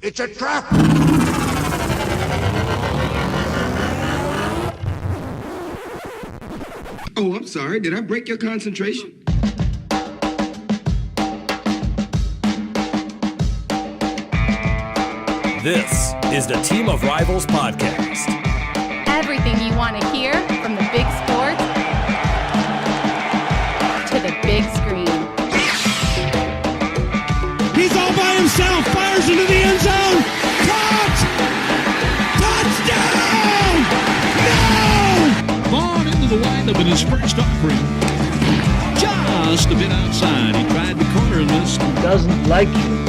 It's a trap! Oh, I'm sorry. Did I break your concentration? This is the Team of Rivals podcast. Everything you want to hear from the big sports to the big screen. He's all by himself, fires into the end zone. Caught! Touchdown! No! Vaughn into the windup in his first offering. Just a bit outside. He tried the corner and missed. Doesn't like you.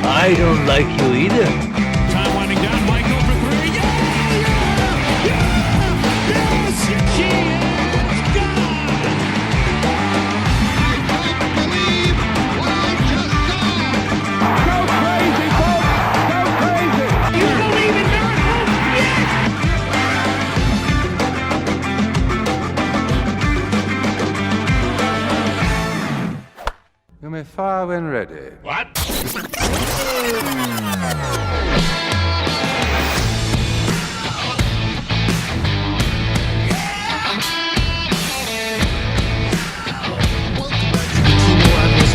I don't like you either. Time winding down. Michael for three. Yeah! Yes! She is gone! I don't believe what I just saw. Go crazy, folks! Go crazy! You believe in miracles? Yes! You may fire when ready. What?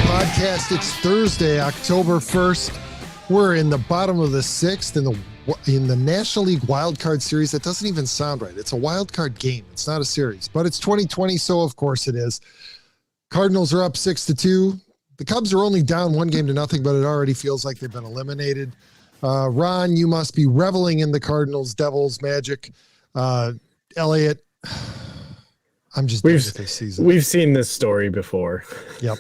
Podcast. It's Thursday, October 1st. We're in the bottom of the sixth in the National League Wild Card Series. That doesn't even sound right. It's a wild card game. It's not a series, but it's 2020, so of course it is. Cardinals are up 6-2. The Cubs are only down 1-0, but it already feels like they've been eliminated. Ron, you must be reveling in the Cardinals' Devils magic. Elliott, I'm just done with this season. We've seen this story before. Yep.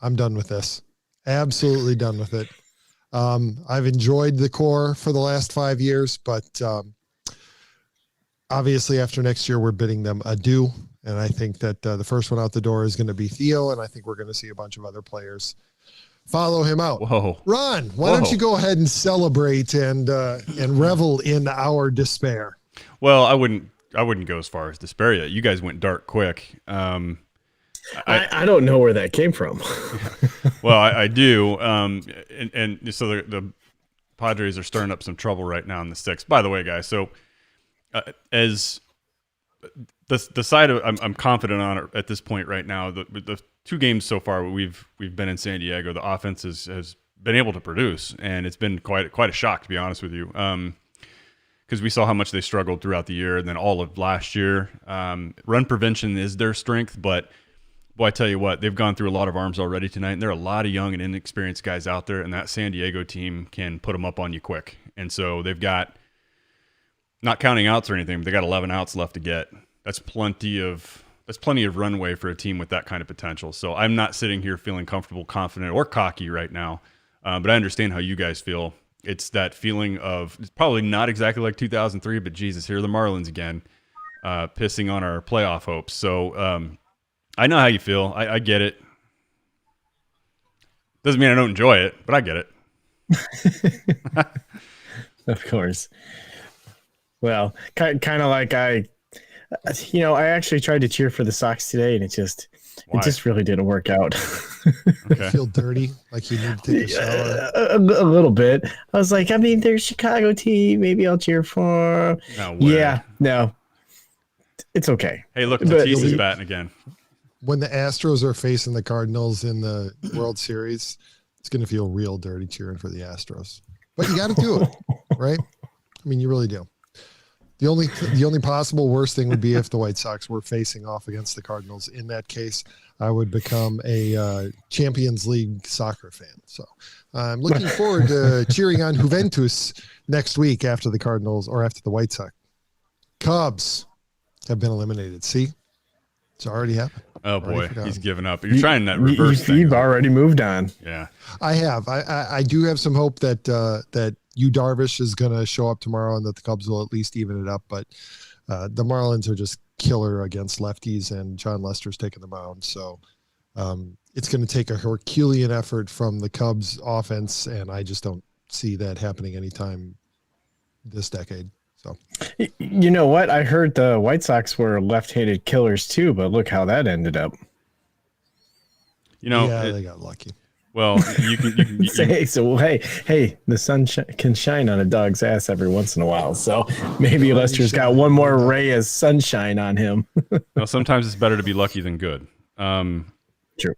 I'm done with this. Absolutely done with it. I've enjoyed the core for the last 5 years, but obviously after next year, we're bidding them adieu. And I think that the first one out the door is going to be Theo, and I think we're going to see a bunch of other players follow him out. Whoa. Ron, why don't you go ahead and celebrate and revel in our despair? Well, I wouldn't go as far as despair yet. You guys went dark quick. I don't know where that came from. Well, I do. And so the Padres are stirring up some trouble right now in the sixth. By the way, guys, so as the side of I'm confident on it at this point right now. The two games so far we've been in San Diego, the offense has been able to produce, and it's been quite a shock, to be honest with you. Because we saw how much they struggled throughout the year and then all of last year. Run prevention is their strength, but boy, I tell you what, they've gone through a lot of arms already tonight, and there are a lot of young and inexperienced guys out there, and that San Diego team can put them up on you quick. And so they've got, not counting outs or anything, but they got 11 outs left to get. That's plenty of runway for a team with that kind of potential. So I'm not sitting here feeling comfortable, confident, or cocky right now, but I understand how you guys feel. It's that feeling of, it's probably not exactly like 2003, but Jesus, here are the Marlins again, pissing on our playoff hopes. So I know how you feel. I get it. Doesn't mean I don't enjoy it, but I get it. Of course. Well, kind of like I actually tried to cheer for the Sox today, and it just really didn't work out. Okay. Feel dirty, like you need to take a shower. A little bit. I was like, they're a Chicago team. Maybe I'll cheer for them. No way. Yeah, no, it's okay. Hey, look, Tatis is batting again. When the Astros are facing the Cardinals in the World Series, it's going to feel real dirty cheering for the Astros. But you got to do it, right? You really do. The only possible worst thing would be if the White Sox were facing off against the Cardinals. In that case, I would become a Champions League soccer fan. So I'm looking forward to cheering on Juventus next week after the Cardinals or after the White Sox. Cubs have been eliminated. See? It's already happened. Oh boy, he's given up. You're trying that reverse thing. You've already moved on. Yeah, I have. I do have some hope that Darvish is going to show up tomorrow and that the Cubs will at least even it up. But the Marlins are just killer against lefties, and John Lester's taking the mound. So it's going to take a Herculean effort from the Cubs offense, and I just don't see that happening anytime this decade. So, you know what? I heard the White Sox were left-handed killers too, but look how that ended up. You know, yeah, they got lucky. Well, you can hey, the sun can shine on a dog's ass every once in a while. So maybe Lester's got one more ray of sunshine on him. well, sometimes it's better to be lucky than good. True.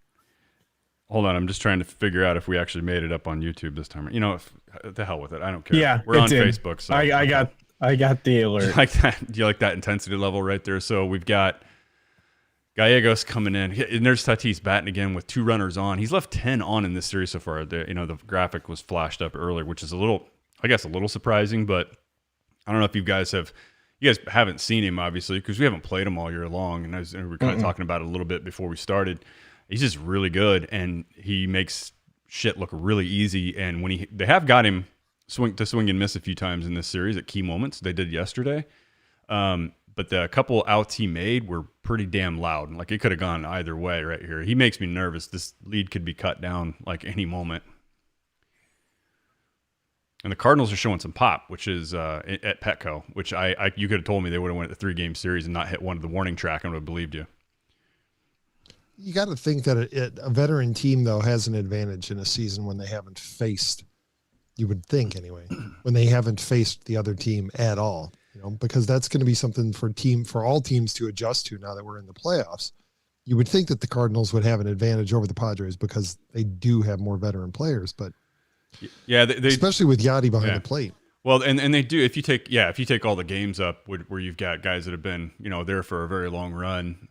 Hold on, I'm just trying to figure out if we actually made it up on YouTube this time. You know, the hell with it. I don't care. Yeah, we're on did. Facebook. So I got the alert. Do you like that? Do you like that intensity level right there? So we've got Gallegos coming in, and there's Tatis batting again with 2 runners on. He's left 10 on in this series so far. The graphic was flashed up earlier, which is a little surprising, but I don't know if you guys haven't seen him, obviously, because we haven't played him all year long, and we were kind of talking about it a little bit before we started. He's just really good, and he makes shit look really easy, and when they have got him swing and miss a few times in this series at key moments. They did yesterday. But the couple outs he made were pretty damn loud. Like, it could have gone either way right here. He makes me nervous. This lead could be cut down like any moment. And the Cardinals are showing some pop, which is at Petco, which you could have told me they would have went the 3-game series and not hit one of the warning track, and I would have believed you. You got to think that a veteran team, though, has an advantage in a season when they haven't faced, you would think anyway, when they haven't faced the other team at all. Because that's going to be something for all teams to adjust to now that we're in the playoffs. You would think that the Cardinals would have an advantage over the Padres because they do have more veteran players, but yeah, especially with Yachty behind the plate. Well, and they do, if you take all the games up where you've got guys that have been, there for a very long run,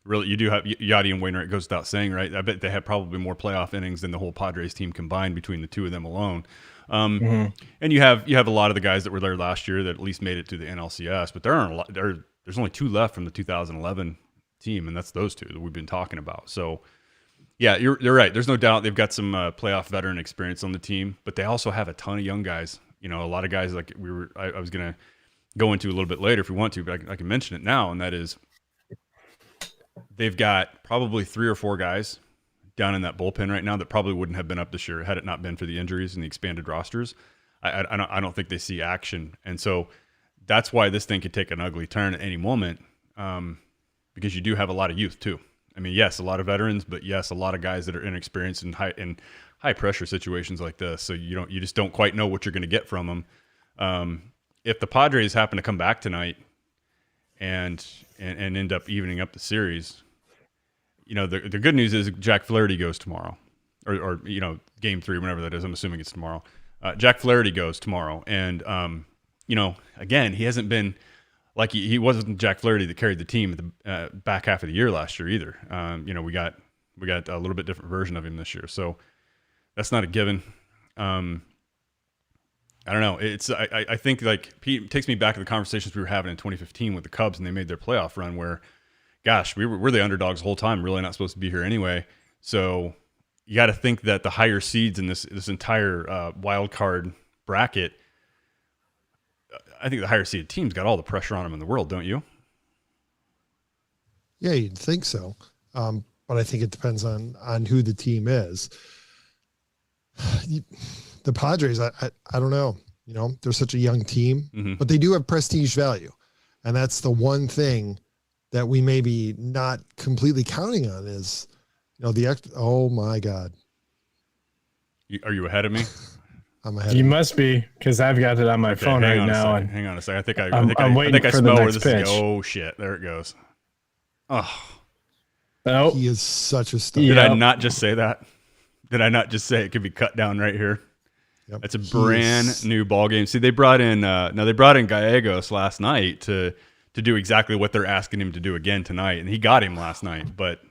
really, you do have Yachty and Wainwright, goes without saying, right? I bet they have probably more playoff innings than the whole Padres team combined between the two of them alone. And you have a lot of the guys that were there last year that at least made it to the NLCS, but there's only 2 left from the 2011 team, and that's those 2 that we've been talking about. So yeah, you're right. There's no doubt they've got some playoff veteran experience on the team, but they also have a ton of young guys. A lot of guys like I was going to go into a little bit later if we want to, but I can mention it now, and that is they've got probably 3 or 4 guys down in that bullpen right now that probably wouldn't have been up this year had it not been for the injuries and the expanded rosters. I don't think they see action, and so that's why this thing could take an ugly turn at any moment, because you do have a lot of youth too. I mean, yes, a lot of veterans, but yes, a lot of guys that are inexperienced in high pressure situations like this. So you just don't quite know what you're going to get from them. If the Padres happen to come back tonight and end up evening up the series, the good news is Jack Flaherty goes tomorrow, or game 3, whenever that is. I'm assuming it's tomorrow. Jack Flaherty goes tomorrow, and again, he hasn't been like he wasn't Jack Flaherty that carried the team at the back half of the year last year either. We got a little bit different version of him this year, so that's not a given. I don't know. I think like Pete takes me back to the conversations we were having in 2015 with the Cubs, and they made their playoff run where, gosh, we're the underdogs the whole time. Really not supposed to be here anyway. So you got to think that the higher seeds in this entire wild card bracket, I think the higher seeded teams got all the pressure on them in the world, don't you? Yeah, you'd think so. But I think it depends on who the team is. The Padres, I don't know. They're such a young team, but they do have prestige value. And that's the one thing that we may be not completely counting on is, oh my God. Are you ahead of me? I'm ahead. You must be, because I've got it on my phone right now. Hang on a second. I think I for smell the where next this pitch. is. Oh shit! There it goes. Oh, He is such a star. Did I not just say that? Did I not just say it could be cut down right here? Yep. That's a brand new ball game. See, they brought in Gallegos last night to do exactly what they're asking him to do again tonight, and he got him last night. But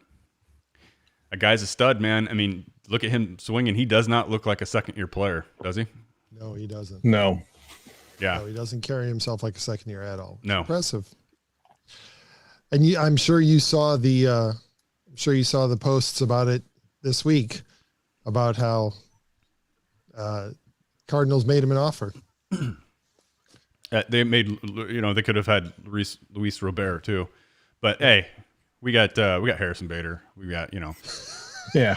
a guy's a stud, man. I mean, look at him swinging. He does not look like a second-year player, does he? No, he doesn't. no. Yeah. No, he doesn't carry himself like a second year at all. No. Impressive. And I'm sure you saw the posts about it this week about how Cardinals made him an offer. They made, they could have had Luis Robert too, but hey, we got Harrison Bader. We got, Yeah.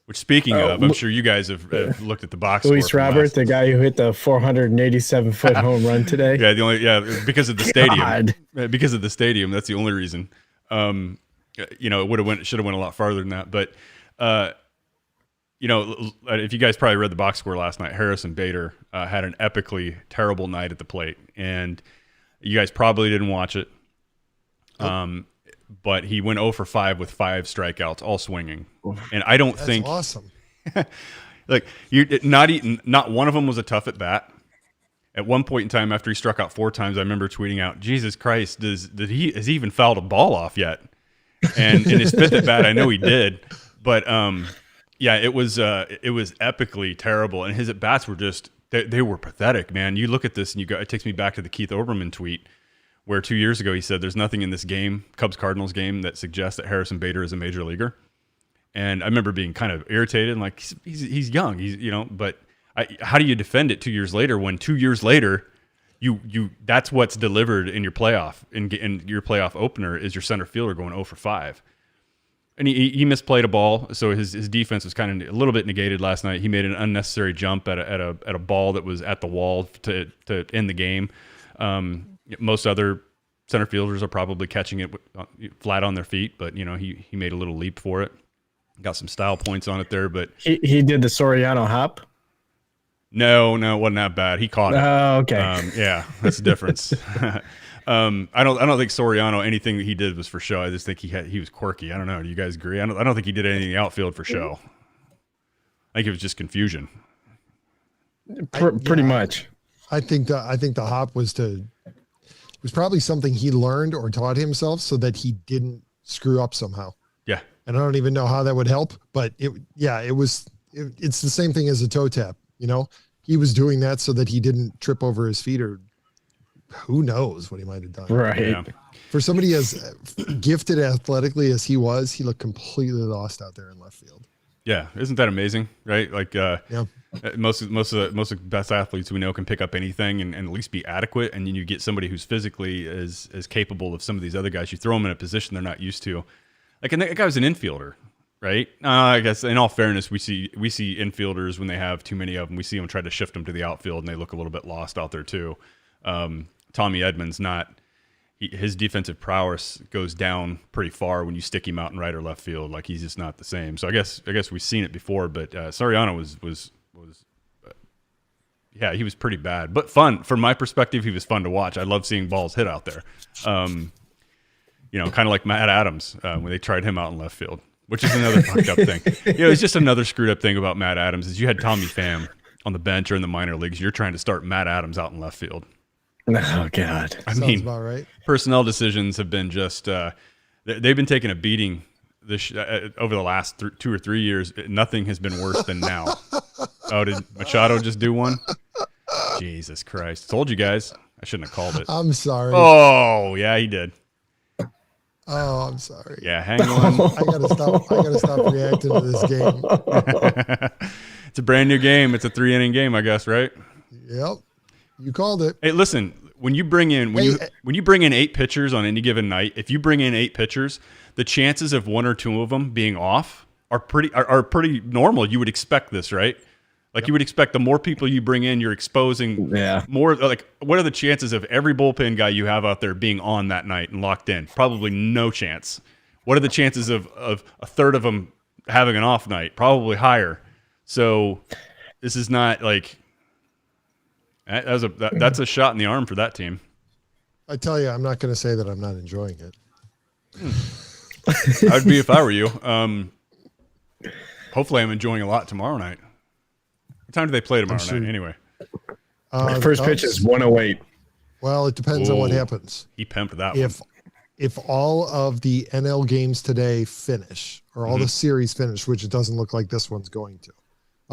Which speaking of, I'm sure you guys have looked at the box. Luis score from Robert, last- the guy who hit the 487-foot home run today. Yeah, because of the stadium. God. Because of the stadium, that's the only reason. It should have went a lot farther than that. But if you guys probably read the box score last night, Harrison Bader had an epically terrible night at the plate, and you guys probably didn't watch it. But he went 0 for 5 with 5 strikeouts, all swinging, and I don't think awesome. Like not one of them was a tough at bat. At one point in time, after he struck out 4 times, I remember tweeting out, "Jesus Christ, has he even fouled a ball off yet?" And in his 5th at bat, I know he did, but yeah, it was epically terrible, and his at bats were just they were pathetic, man. You look at this, and it takes me back to the Keith Olbermann tweet, where 2 years ago he said, "There's nothing in this game, Cubs-Cardinals game, that suggests that Harrison Bader is a major leaguer." And I remember being kind of irritated, and like he's young, but how do you defend it 2 years later when 2 years later you that's what's delivered in your playoff in your playoff opener is your center fielder going 0 for 5. And he misplayed a ball, so his defense was kind of a little bit negated last night. He made an unnecessary jump at a ball that was at the wall to end the game. Most other center fielders are probably catching it flat on their feet, but he made a little leap for it. Got some style points on it there, but he did the Soriano hop. No, it wasn't that bad. He caught it. Oh, okay. Yeah, that's the difference. I don't think Soriano, anything that he did was for show. I just think he was quirky. I don't know. Do you guys agree? I don't think he did anything in the outfield for show. I think it was just confusion. Pretty much. I think the hop was probably something he learned or taught himself so that he didn't screw up somehow. Yeah. And I don't even know how that would help, but it's the same thing as a toe tap. He was doing that so that he didn't trip over his feet, or who knows what he might have done. Right. Yeah. For somebody as gifted athletically as he was, he looked completely lost out there in left field. Yeah. Isn't that amazing? Right. Like, Yeah. most of the best athletes we know can pick up anything and at least be adequate. And then you get somebody who's physically as capable of some of these other guys. You throw them in a position they're not used to. Like, and that guy was an infielder, right? I guess in all fairness, we see infielders when they have too many of them. We see them try to shift them to the outfield, and they look a little bit lost out there too. Tommy Edmonds, his defensive prowess goes down pretty far when you stick him out in right or left field. Like, he's just not the same. So I guess we've seen it before, but Soriano was yeah, he was pretty bad, but fun from my perspective. He was fun to watch. I love seeing balls hit out there. Kind of like Matt Adams when they tried him out in left field, which is another fucked up thing. It's just another screwed up thing about Matt Adams is you had Tommy Pham on the bench or in the minor leagues. You're trying to start Matt Adams out in left field. Oh God! Sounds about right. Personnel decisions have been just they've been taking a beating over the last 2 or 3 years. Nothing has been worse than now. Oh, did Machado just do one? Jesus Christ! Told you guys. I shouldn't have called it. I'm sorry. Oh yeah, he did. Oh, I'm sorry. Yeah, hang on. I gotta stop reacting to this game. It's a brand new game. It's a 3-inning game, I guess, right? Yep. You called it. Hey, listen, when you bring in 8 pitchers on any given night, if you bring in 8 pitchers, the chances of 1 or 2 of them being off are pretty normal. You would expect this, right? Like, you would expect the more people you bring in, you're exposing more. Like, what are the chances of every bullpen guy you have out there being on that night and locked in? Probably no chance. What are the chances of a third of them having an off night? Probably higher. So this is not like that's a shot in the arm for that team. I tell you, I'm not going to say that I'm not enjoying it. I'd be if I were you. Hopefully, I'm enjoying a lot tomorrow night. What time do they play tomorrow night anyway? First pitch is 1:08. Well, it depends on what happens. He pimped that one. If all of the NL games today finish, or all the series finish, which it doesn't look like this one's going to,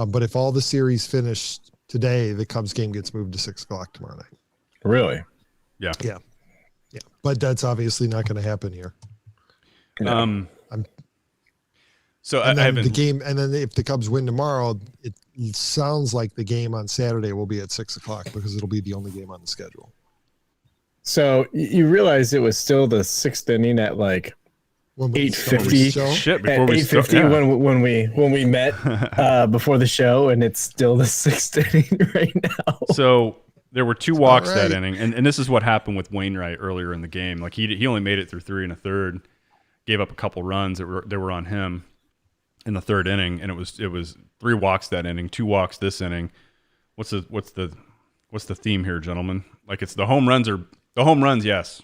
but if all the series finish today, the Cubs game gets moved to 6:00 tomorrow night. Really? Yeah. But that's obviously not going to happen here. So and I then haven't. the game, and then if the Cubs win tomorrow, it sounds like the game on Saturday will be at 6:00 because it'll be the only game on the schedule. So you realize it was still the 6th inning at like 8:50. Shit, before we 8:50 start, yeah. when we met before the show, and it's still the 6th inning right now. So there were 2 walks right. that inning, and this is what happened with Wainwright earlier in the game. Like he only made it through 3 1/3, gave up a couple runs that were on him. in the third inning, and it was 3 walks that inning, 2 walks this inning. What's the theme here, gentlemen? Like, it's the home runs. Yes.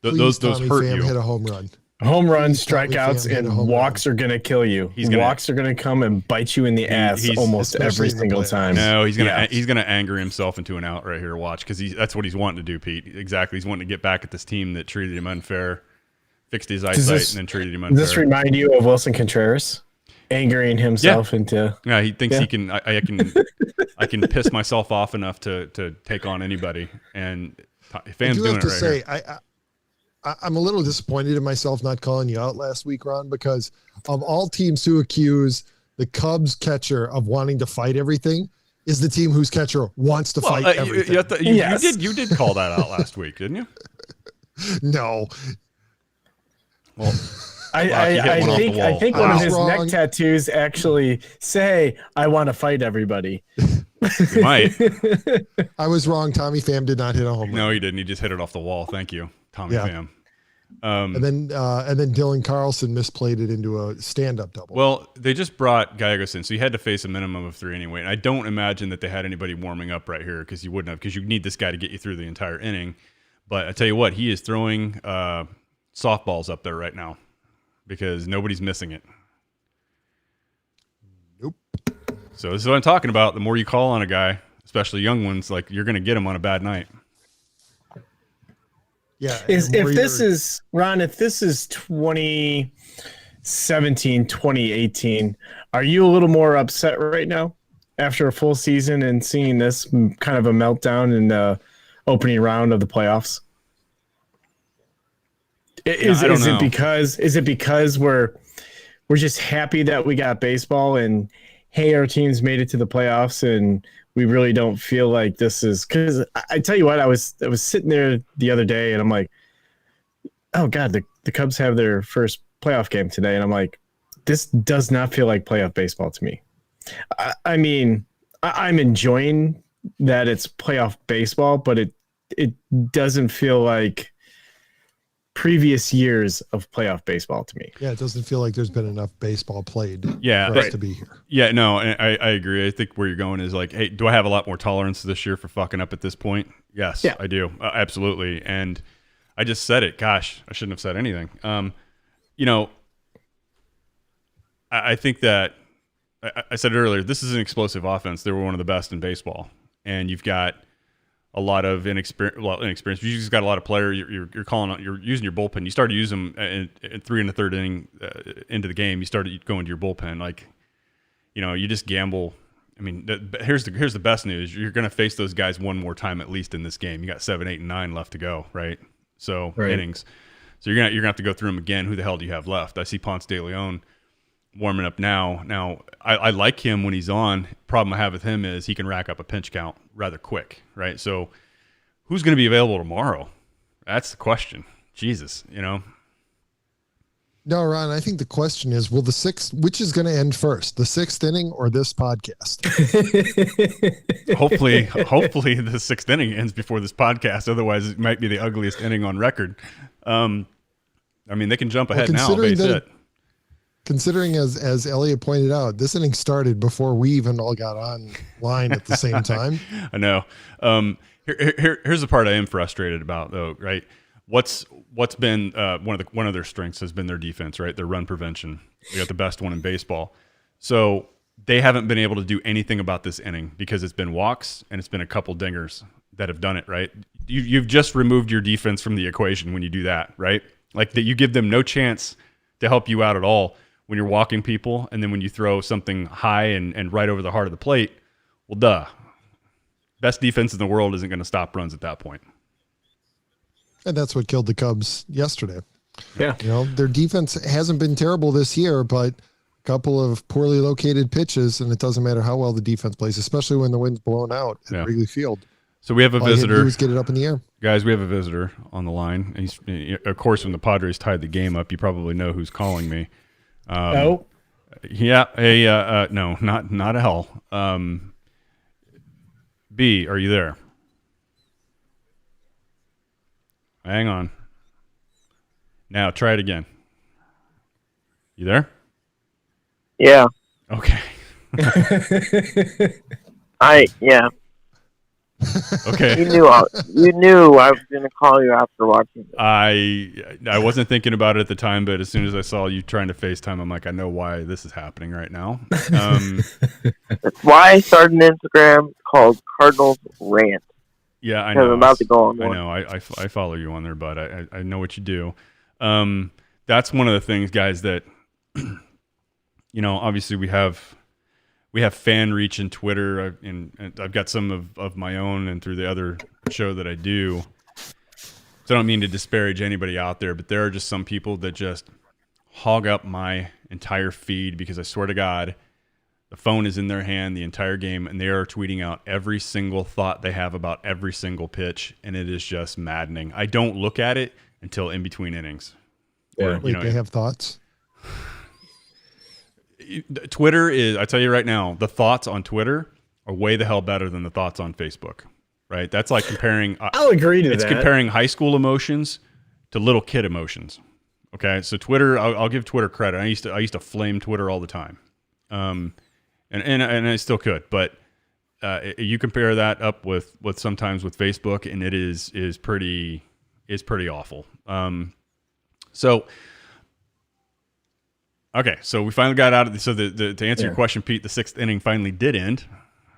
Please, those Tommy hurt Pham you. hit a home run. Home runs, Tommy strikeouts, Pham hit a and home walks are going to kill you. Walks are going to come and bite you in the ass almost every especially in the single playoffs. time. No, he's Yeah. gonna anger himself into an out right here. Watch, because that's what he's wanting to do, Pete. Exactly, he's wanting to get back at this team that treated him unfair, fixed his eyesight, and then treated him unfair. Does this remind you of Wilson Contreras angering himself into? Yeah, he thinks he can. I can piss myself off enough to take on anybody, and fans doing it right here. I'm a little disappointed in myself not calling you out last week, Ron, because of all teams to accuse the Cubs catcher of wanting to fight everything is the team whose catcher wants to fight everything. You did call that out last week, didn't you? No. Well, I think one of his wrong. neck tattoos actually say, "I want to fight everybody." you might. I was wrong. Tommy Pham did not hit a home run. No, he didn't. He just hit it off the wall. Thank you, Tommy Pham. And then Dylan Carlson misplayed it into a stand-up double. Well, they just brought Gallegos in, so you had to face a minimum of 3 anyway. And I don't imagine that they had anybody warming up right here, because you wouldn't have, because you need this guy to get you through the entire inning. But I tell you what, he is throwing softballs up there right now because nobody's missing it. Nope. So this is what I'm talking about. The more you call on a guy, especially young ones, like, you're going to get him on a bad night. Yeah. If this is 2017, 2018, are you a little more upset right now after a full season and seeing this kind of a meltdown in the opening round of the playoffs? Is it because we're just happy that we got baseball and, hey, our team's made it to the playoffs and we really don't feel like this is, because I tell you what, I was sitting there the other day and I'm like, oh God, the Cubs have their first playoff game today. And I'm like, this does not feel like playoff baseball to me. I mean, I'm enjoying that it's playoff baseball, but it doesn't feel like previous years of playoff baseball to me. Yeah, it doesn't feel like there's been enough baseball played for us to be here. Yeah, no, I agree. I think where you're going is like, hey, do I have a lot more tolerance this year for fucking up at this point? Yes, I do. Absolutely. And I just said it. Gosh, I shouldn't have said anything. I think that I said it earlier, this is an explosive offense. They were one of the best in baseball. And you've got a lot of inexperience. You just got a lot of players. You're calling on. You're using your bullpen. You started to use them in 3 1/3 inning into the game. You started going to your bullpen. Like, you just gamble. I mean, here's the best news. You're going to face those guys one more time at least in this game. You got 7, 8, and 9 left to go, right? So innings. So you're gonna have to go through them again. Who the hell do you have left? I see Ponce de Leon warming up now. Now, I like him when he's on. Problem I have with him is he can rack up a pinch count rather quick, right? So who's going to be available tomorrow? That's the question. Jesus, No, Ron, I think the question is, which is going to end first, the 6th inning or this podcast? hopefully the 6th inning ends before this podcast. Otherwise, it might be the ugliest inning on record. I mean, they can jump ahead now. Base hit. Considering, as Elliott pointed out, this inning started before we even all got online at the same time. I know. Here's the part I am frustrated about, though. Right, what's been one of their strengths has been their defense. Right, their run prevention. They got the best one in baseball. So they haven't been able to do anything about this inning because it's been walks and it's been a couple dingers that have done it. Right, you've just removed your defense from the equation when you do that. Right, like that you give them no chance to help you out at all when you're walking people, and then when you throw something high and right over the heart of the plate, well, duh. Best defense in the world isn't going to stop runs at that point. And that's what killed the Cubs yesterday. Yeah. Their defense hasn't been terrible this year, but a couple of poorly located pitches, and it doesn't matter how well the defense plays, especially when the wind's blown out at Wrigley Field. So we have a visitor. All get it up in the air. Guys, we have a visitor on the line. He's, of course, when the Padres tied the game up, you probably know who's calling me. No. Yeah. No, not L. B, are you there? Hang on. Now try it again. You there? Yeah. Okay. Yeah. Okay. You knew I was going to call you after watching it. I wasn't thinking about it at the time, but as soon as I saw you trying to FaceTime, I'm like, I know why this is happening right now. That's why I started an Instagram called Cardinals Rant. Yeah, I Because know. I'm about to go on I one. know. I follow you on there, but I know what you do. That's one of the things, guys, that obviously we have fan reach in Twitter, and I've got some of my own, and through the other show that I do. So I don't mean to disparage anybody out there, but there are just some people that just hog up my entire feed because I swear to God, the phone is in their hand the entire game, and they are tweeting out every single thought they have about every single pitch, and it is just maddening. I don't look at it until in between innings. Yeah. Wait, they have thoughts? Twitter is, I tell you right now, the thoughts on Twitter are way the hell better than the thoughts on Facebook, right? That's like comparing. I'll agree to it's that. comparing high school emotions to little kid emotions. Okay, so Twitter, I'll give Twitter credit. I used to flame Twitter all the time, and I still could, but you compare that up with sometimes with Facebook, and it is pretty awful. So. Okay, so we finally got out of so to answer your question, Pete, the sixth inning finally did end,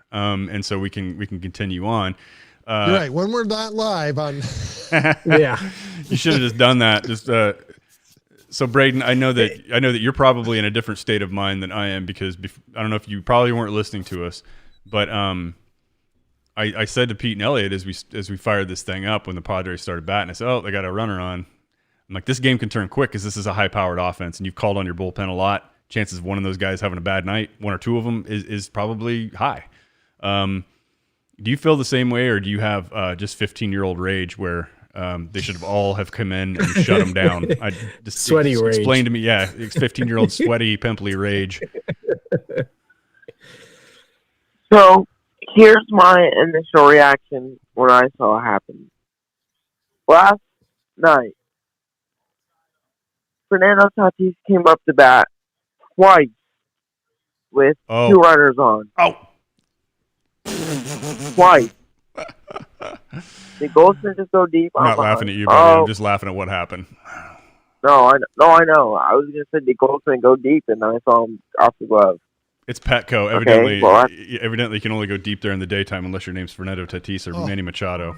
and so we can continue on. You're right. When we're not live on, Yeah. You should have just done that. Just so Braden, I know that you're probably in a different state of mind than I am because I don't know if you probably weren't listening to us, but I said to Pete and Elliott as we fired this thing up when the Padres started batting, I said, "Oh, they got a runner on." I'm like, this game can turn quick because this is a high-powered offense, and you've called on your bullpen a lot. Chances of one of those guys having a bad night, one or two of them, is probably high. Do you feel the same way, or do you have just 15-year-old rage where they should have all have come in and shut them down? Sweaty rage. Explain to me, yeah, 15-year-old sweaty, pimply rage. So, here's my initial reaction when I saw it happen. Last night, Fernando Tatis came up to bat twice with two runners on. Oh. Twice. Did Goldson just go deep? I'm not laughing at you, buddy. I'm just laughing at what happened. No, I know. I was going to say, did Goldson go deep, and then I saw him off the glove. It's Petco. Evidently, you can only go deep there in the daytime unless your name's Fernando Tatis or Manny Machado.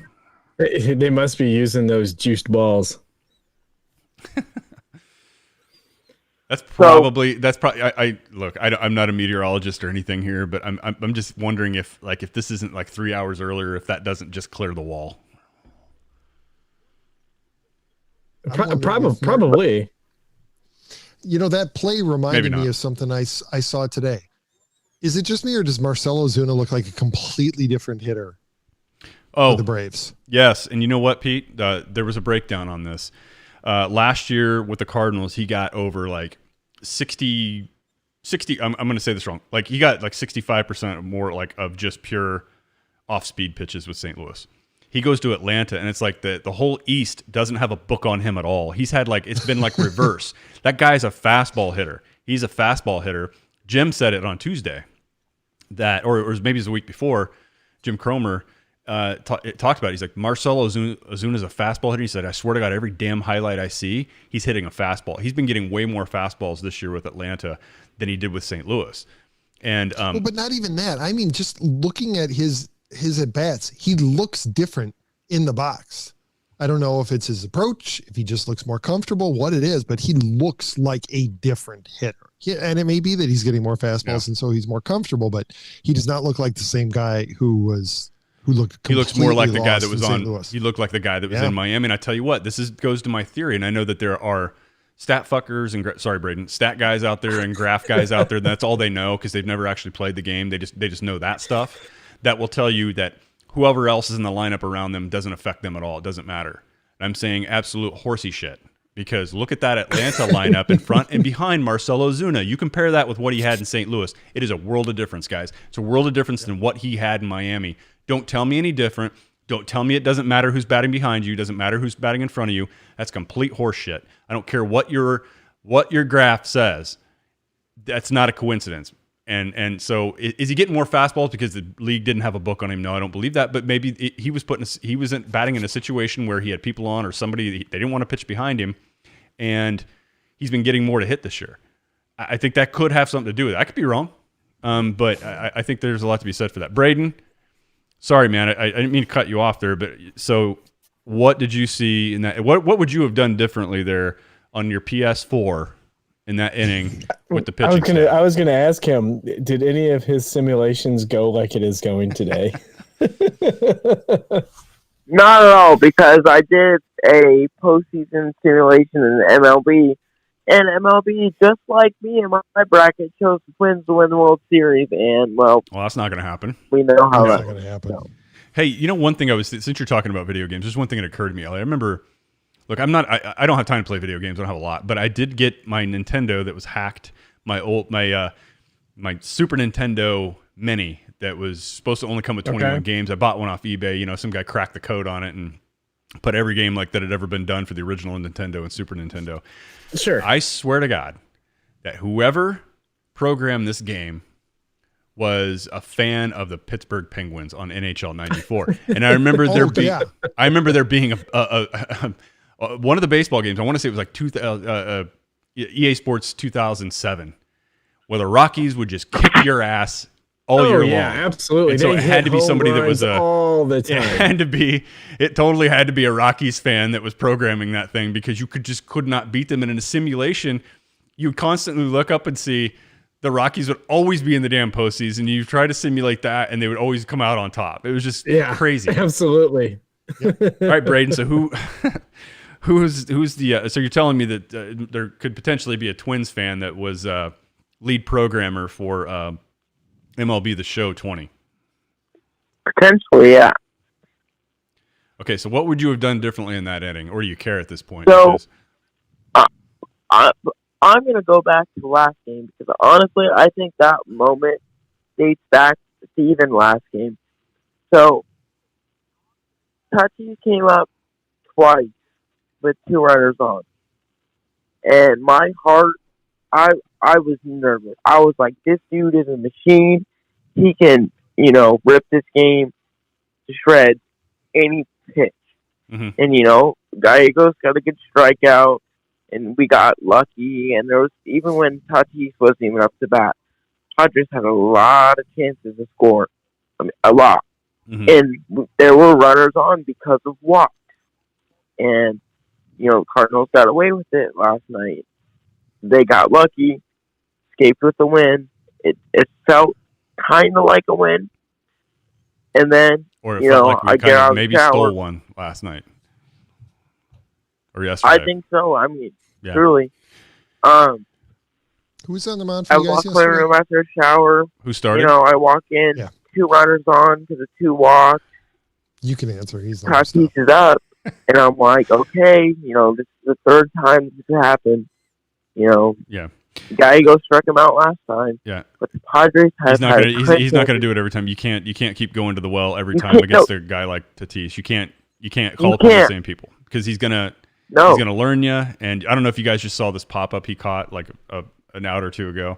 They must be using those juiced balls. That's probably. I look. I'm not a meteorologist or anything here, but I'm just wondering if this isn't like 3 hours earlier, if that doesn't just clear the wall. Probably. That play reminded me of something I saw today. Is it just me, or does Marcell Ozuna look like a completely different hitter for the Braves? Yes, and you know what, Pete? There was a breakdown on this. Last year with the Cardinals, he got over like 60 I'm going to say this wrong. Like he got like 65% more like of just pure off-speed pitches with St. Louis. He goes to Atlanta, and it's like the whole East doesn't have a book on him at all. He's had it's been like reverse. That guy's a fastball hitter. He's a fastball hitter. Jim said it on Tuesday or maybe it was the week before. Jim Cromer talked about it. He's like, Marcell Ozuna is a fastball hitter. He said, I swear to God, every damn highlight I see, he's hitting a fastball. He's been getting way more fastballs this year with Atlanta than he did with St. Louis. And but not even that. I mean, just looking at his at-bats, he looks different in the box. I don't know if it's his approach, if he just looks more comfortable, what it is, but he looks like a different hitter. And it may be that he's getting more fastballs, and so he's more comfortable, but he does not look like the same guy who looks more like the guy that was on. Louis. He looked like the guy that was in Miami. And I tell you what, goes to my theory, and I know that there are stat fuckers and sorry, Braden, stat guys out there and graph guys out there. That's all they know because they've never actually played the game. They just know that stuff. That will tell you that whoever else is in the lineup around them doesn't affect them at all. It doesn't matter. And I'm saying absolute horsey shit because look at that Atlanta lineup in front and behind Marcell Ozuna. You compare that with what he had in St. Louis. It is a world of difference, guys. It's a world of difference than what he had in Miami. Don't tell me any different. Don't tell me it doesn't matter who's batting behind you. Doesn't matter who's batting in front of you. That's complete horse shit. I don't care what your graph says. that's not a coincidence. And so is he getting more fastballs because the league didn't have a book on him? No, I don't believe that. But maybe he was batting in a situation where he had people on or somebody they didn't want to pitch behind him, and he's been getting more to hit this year. I think that could have something to do with it. I could be wrong, but I think there's a lot to be said for that. Braden, sorry, man, I didn't mean to cut you off there. But so, what did you see in that? What would you have done differently there on your PS4? In that inning with the pitching. I was gonna ask him, did any of his simulations go like it is going today? Not at all, because I did a postseason simulation in MLB, and MLB, just like me in my bracket, chose the Twins to win the World Series, and well, that's not going to happen. We know how that's not going to happen. No. Hey, you know, one thing since you're talking about video games, there's one thing that occurred to me. I remember. Look, I don't have time to play video games. I don't have a lot, but I did get my Nintendo that was hacked. My Super Nintendo Mini that was supposed to only come with 21 games. I bought one off eBay. You know, some guy cracked the code on it and put every game like that had ever been done for the original Nintendo and Super Nintendo. Sure. I swear to God that whoever programmed this game was a fan of the Pittsburgh Penguins on NHL '94, and I remember there being a one of the baseball games, I want to say it was like EA Sports 2007, where the Rockies would just kick your ass all year long. Yeah, absolutely. And so it had to be somebody that was all the time. It totally had to be a Rockies fan that was programming that thing, because you could not beat them. And in a simulation, you constantly look up and see the Rockies would always be in the damn postseason. You try to simulate that, and they would always come out on top. It was just crazy. Absolutely. Yep. All right, Braden. So who's the? So you're telling me that there could potentially be a Twins fan that was lead programmer for MLB The Show 20. Potentially, yeah. Okay, so what would you have done differently in that inning, or do you care at this point? So, I'm going to go back to the last game, because honestly, I think that moment dates back to even last game. So, Tatis came up twice with 2 runners on. And my heart, I was nervous. I was like, this dude is a machine. He can, rip this game to shreds any pitch. Mm-hmm. And, Gallegos got a good strikeout, and we got lucky. And there was, even when Tatis wasn't even up to bat, Padres had a lot of chances to score. I mean, a lot. Mm-hmm. And there were runners on because of walks. And, Cardinals got away with it last night. They got lucky, escaped with the win. It felt kind of like a win. And then, or it felt like we kind of maybe stole one last night. Or yesterday. I think so. I mean, truly. Who's on the mound for I you guys walk yesterday? room after a shower. Who started? I walk in, 2 runners on to the 2 walks. You can answer. He's the Tatis is up. And I'm like, okay, this is the 3rd time this has happened. Yeah. Gallego struck him out last time. Yeah. But the Padres have he's not going to do it every time. You can't keep going to the well every time against a guy like Tatis. You can't call upon the same people, because he's gonna learn you. And I don't know if you guys just saw this pop up he caught like an out or 2 ago.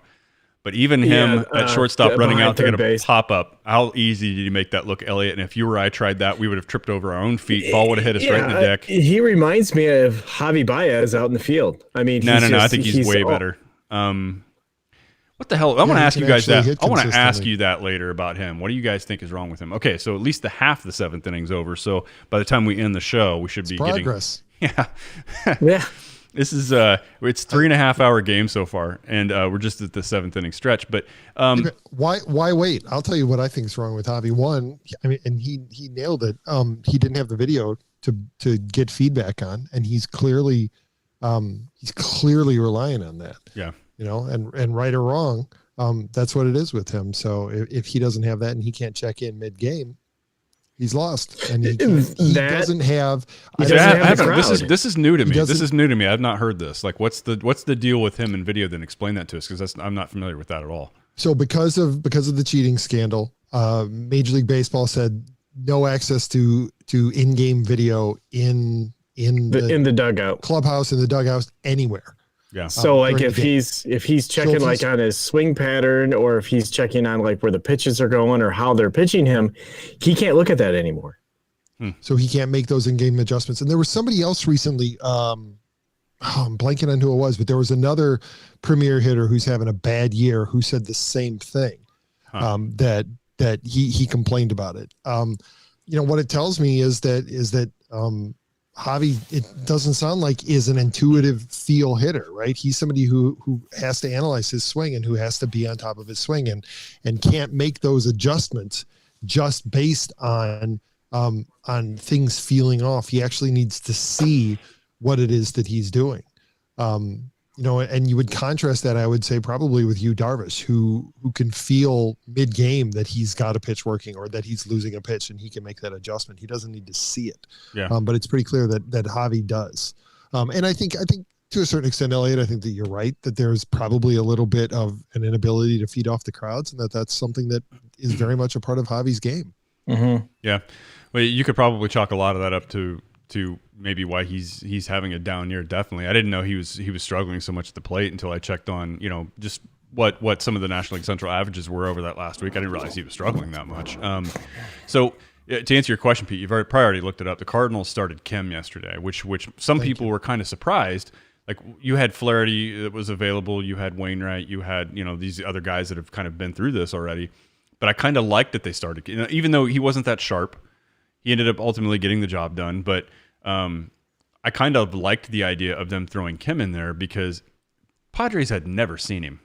But even him at shortstop running out to get a pop up, how easy did you make that look, Elliott? And if you or I tried that, we would have tripped over our own feet. Ball would have hit us right in the deck. He reminds me of Javi Baez out in the field. I mean, no. I think he's way better. What the hell? I want to ask you guys that. I want to ask you that later about him. What do you guys think is wrong with him? Okay, so at least the half of the 7th inning's over. So by the time we end the show, we should be progress. Yeah. This is it's 3.5 hour game so far, and we're just at the 7th inning stretch. But why wait? I'll tell you what I think is wrong with Javi. One, I mean, and he nailed it. He didn't have the video to get feedback on, and he's clearly relying on that. Yeah. And right or wrong, that's what it is with him. So if he doesn't have that and he can't check in mid game, he's lost, and he doesn't have. This is new to me. This is new to me. I've not heard this. Like, what's the deal with him in video? Then explain that to us, because I'm not familiar with that at all. So because of the cheating scandal, Major League Baseball said no access to in-game video in the dugout, clubhouse, in the dugouts, anywhere. Yeah. So like during if the game. he's checking like on his swing pattern, or if he's checking on like where the pitches are going or how they're pitching him, he can't look at that anymore. So he can't make those in-game adjustments. And there was somebody else recently, I'm blanking on who it was, but there was another premier hitter who's having a bad year who said the same thing, that he complained about it. What it tells me is that Javi, it doesn't sound like is an intuitive feel hitter, right? He's somebody who has to analyze his swing and who has to be on top of his swing and can't make those adjustments just based on things feeling off. He actually needs to see what it is that he's doing. And you would contrast that, I would say, probably with Yu Darvish, who can feel mid-game that he's got a pitch working or that he's losing a pitch, and he can make that adjustment. He doesn't need to see it. Yeah. But it's pretty clear that Javi does. And I think to a certain extent, Elliott, I think that you're right, that there's probably a little bit of an inability to feed off the crowds, and that's something that is very much a part of Javi's game. Mm-hmm. Yeah. Well, you could probably chalk a lot of that up to maybe why he's having a down year. Definitely. I didn't know he was struggling so much at the plate until I checked on, just what some of the National League Central averages were over that last week. I didn't realize he was struggling that much. So to answer your question, Pete, you've probably already looked it up. The Cardinals started Kim yesterday, which some people were kind of surprised. Like, you had Flaherty that was available, you had Wainwright, you had, these other guys that have kind of been through this already. But I kind of liked that they started, even though he wasn't that sharp. He ended up ultimately getting the job done, but I kind of liked the idea of them throwing Kim in there because Padres had never seen him.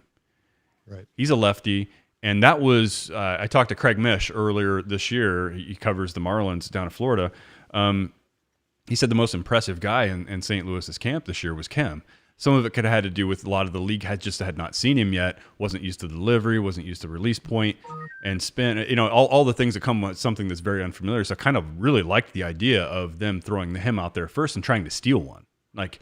Right. He's a lefty, and that was I talked to Craig Mish earlier this year. He covers the Marlins down in Florida. He said the most impressive guy in St. Louis's camp this year was Kim. Some of it could have had to do with a lot of the league had not seen him yet, wasn't used to delivery, wasn't used to release point and spin, all the things that come with something that's very unfamiliar. So I kind of really liked the idea of them throwing him out there first and trying to steal one. Like,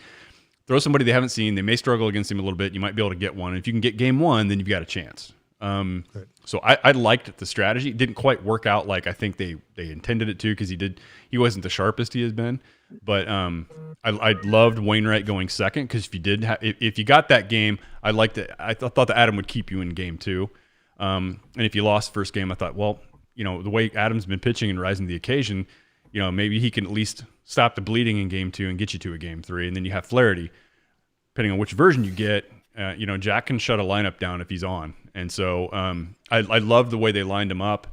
throw somebody they haven't seen. They may struggle against him a little bit. You might be able to get one. And if you can get game one, then you've got a chance. Right. So I liked the strategy. It didn't quite work out like I think they intended it to, because he wasn't the sharpest he has been. But I loved Wainwright going second, because if you got that game, I thought that Adam would keep you in game two. And if you lost first game, I thought, well, the way Adam's been pitching and rising to the occasion, maybe he can at least stop the bleeding in game two and get you to a game three. And then you have Flaherty, depending on which version you get. Jack can shut a lineup down if he's on. And so I love the way they lined him up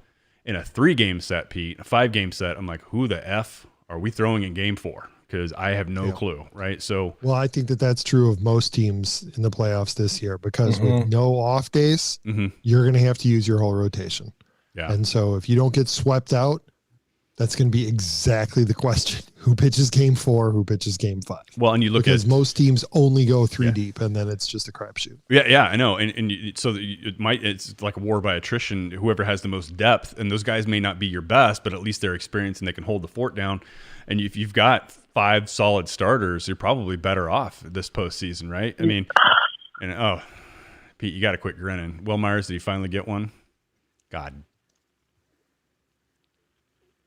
in a 3-game set, Pete, a 5-game set. I'm like, who the F are we throwing in game 4? Because I have no clue, right? So, well, I think that's true of most teams in the playoffs this year, because with no off days, you're going to have to use your whole rotation. Yeah. And so if you don't get swept out, that's going to be exactly the question. Who pitches game 4? Who pitches game 5? Well, and you look because most teams only go 3 deep, and then it's just a crapshoot. Yeah, I know. So it's like a war by attrition. Whoever has the most depth, and those guys may not be your best, but at least they're experienced and they can hold the fort down. And if you've got 5 solid starters, you're probably better off this postseason, right? I mean, Pete, you got to quit grinning. Wil Myers, did he finally get one? God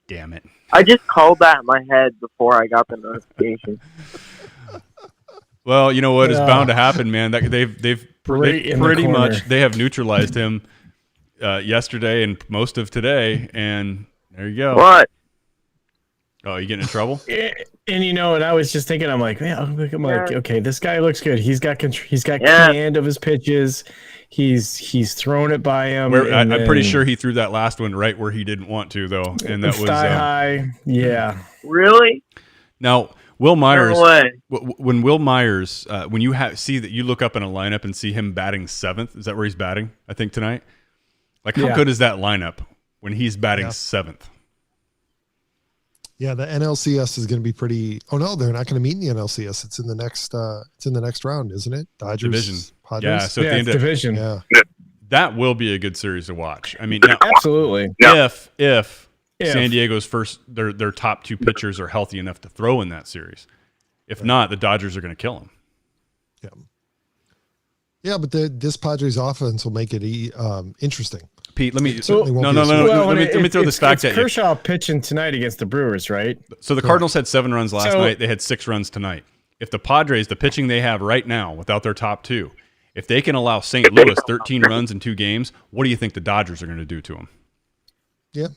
damn it. I just called that in my head before I got the notification. Well, you know what is bound to happen, man. They've pretty much they have neutralized him yesterday and most of today, and there you go. What? Oh, you getting in trouble? And and I was just thinking, I'm like, okay, this guy looks good. He's got command of his pitches. He's thrown it by him. I'm pretty sure he threw that last one right where he didn't want to, though, and that was high. Yeah. Really? Now, Wil Myers. No way. When Wil Myers, when you see that, you look up in a lineup and see him batting 7th. Is that where he's batting? I think tonight. Like, how good is that lineup when he's batting 7th? Yeah, the NLCS is going to be pretty. Oh no, they're not going to meet in the NLCS. It's in the next. It's in the next round, isn't it? Dodgers, division. Padres. Yeah, so at the end of division. Yeah, that will be a good series to watch. I mean, now, absolutely. If San Diego's their top 2 pitchers are healthy enough to throw in that series. If not, the Dodgers are going to kill them. Yeah. Yeah, but this Padres offense will make it interesting. Pete, let me no. Let me throw this fact at you. Kershaw pitching tonight against the Brewers, right? So the Cardinals had 7 runs last night. They had 6 runs tonight. if the Padres, the pitching they have right now without their top two, if they can allow St. Louis 13 runs in 2 games, what do you think the Dodgers are going to do to them? Yeah.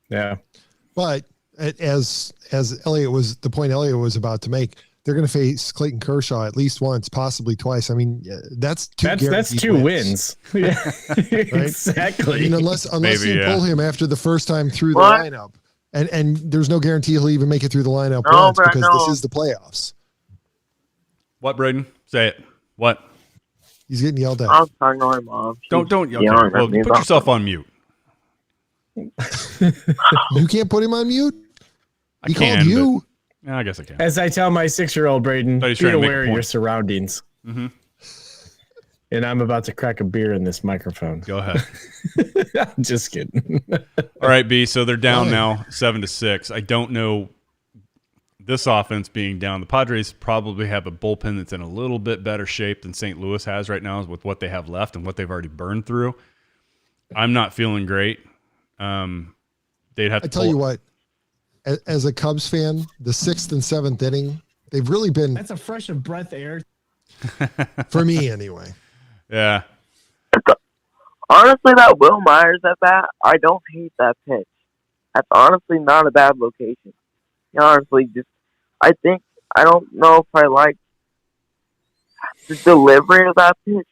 Yeah. But as Elliott was, the point Elliott was about to make, they're going to face Clayton Kershaw at least once, possibly twice. I mean, that's 2 wins. Yeah, right? Exactly. I mean, unless Maybe, you pull him after the first time through the What? lineup, and there's no guarantee he'll even make it through the lineup No, once but I because know. this is the playoffs. What, Braden? Say it. What? He's getting yelled at. I'm talking to my mom. Don't. Okay. yelling at Well, me put about yourself on mute. You can't put him on mute. He I can. called you. Yeah, I guess I can. As I tell my 6-year-old Braden, Thought he was be trying to make a aware of point. your surroundings. Mm-hmm. And I'm about to crack a beer in this microphone. Go ahead. I'm just kidding. All right, B. So they're down now 7-6. I don't know. This offense being down, the Padres probably have a bullpen that's in a little bit better shape than St. Louis has right now with what they have left and what they've already burned through. I'm not feeling great. They'd have to I tell you what, as a Cubs fan, the 6th and 7th inning, they've really been, That's a fresh of breath air. for me anyway. Yeah. Honestly, that Wil Myers at bat, I don't hate that pitch. That's honestly not a bad location. Honestly, I don't know if I like the delivery of that pitch.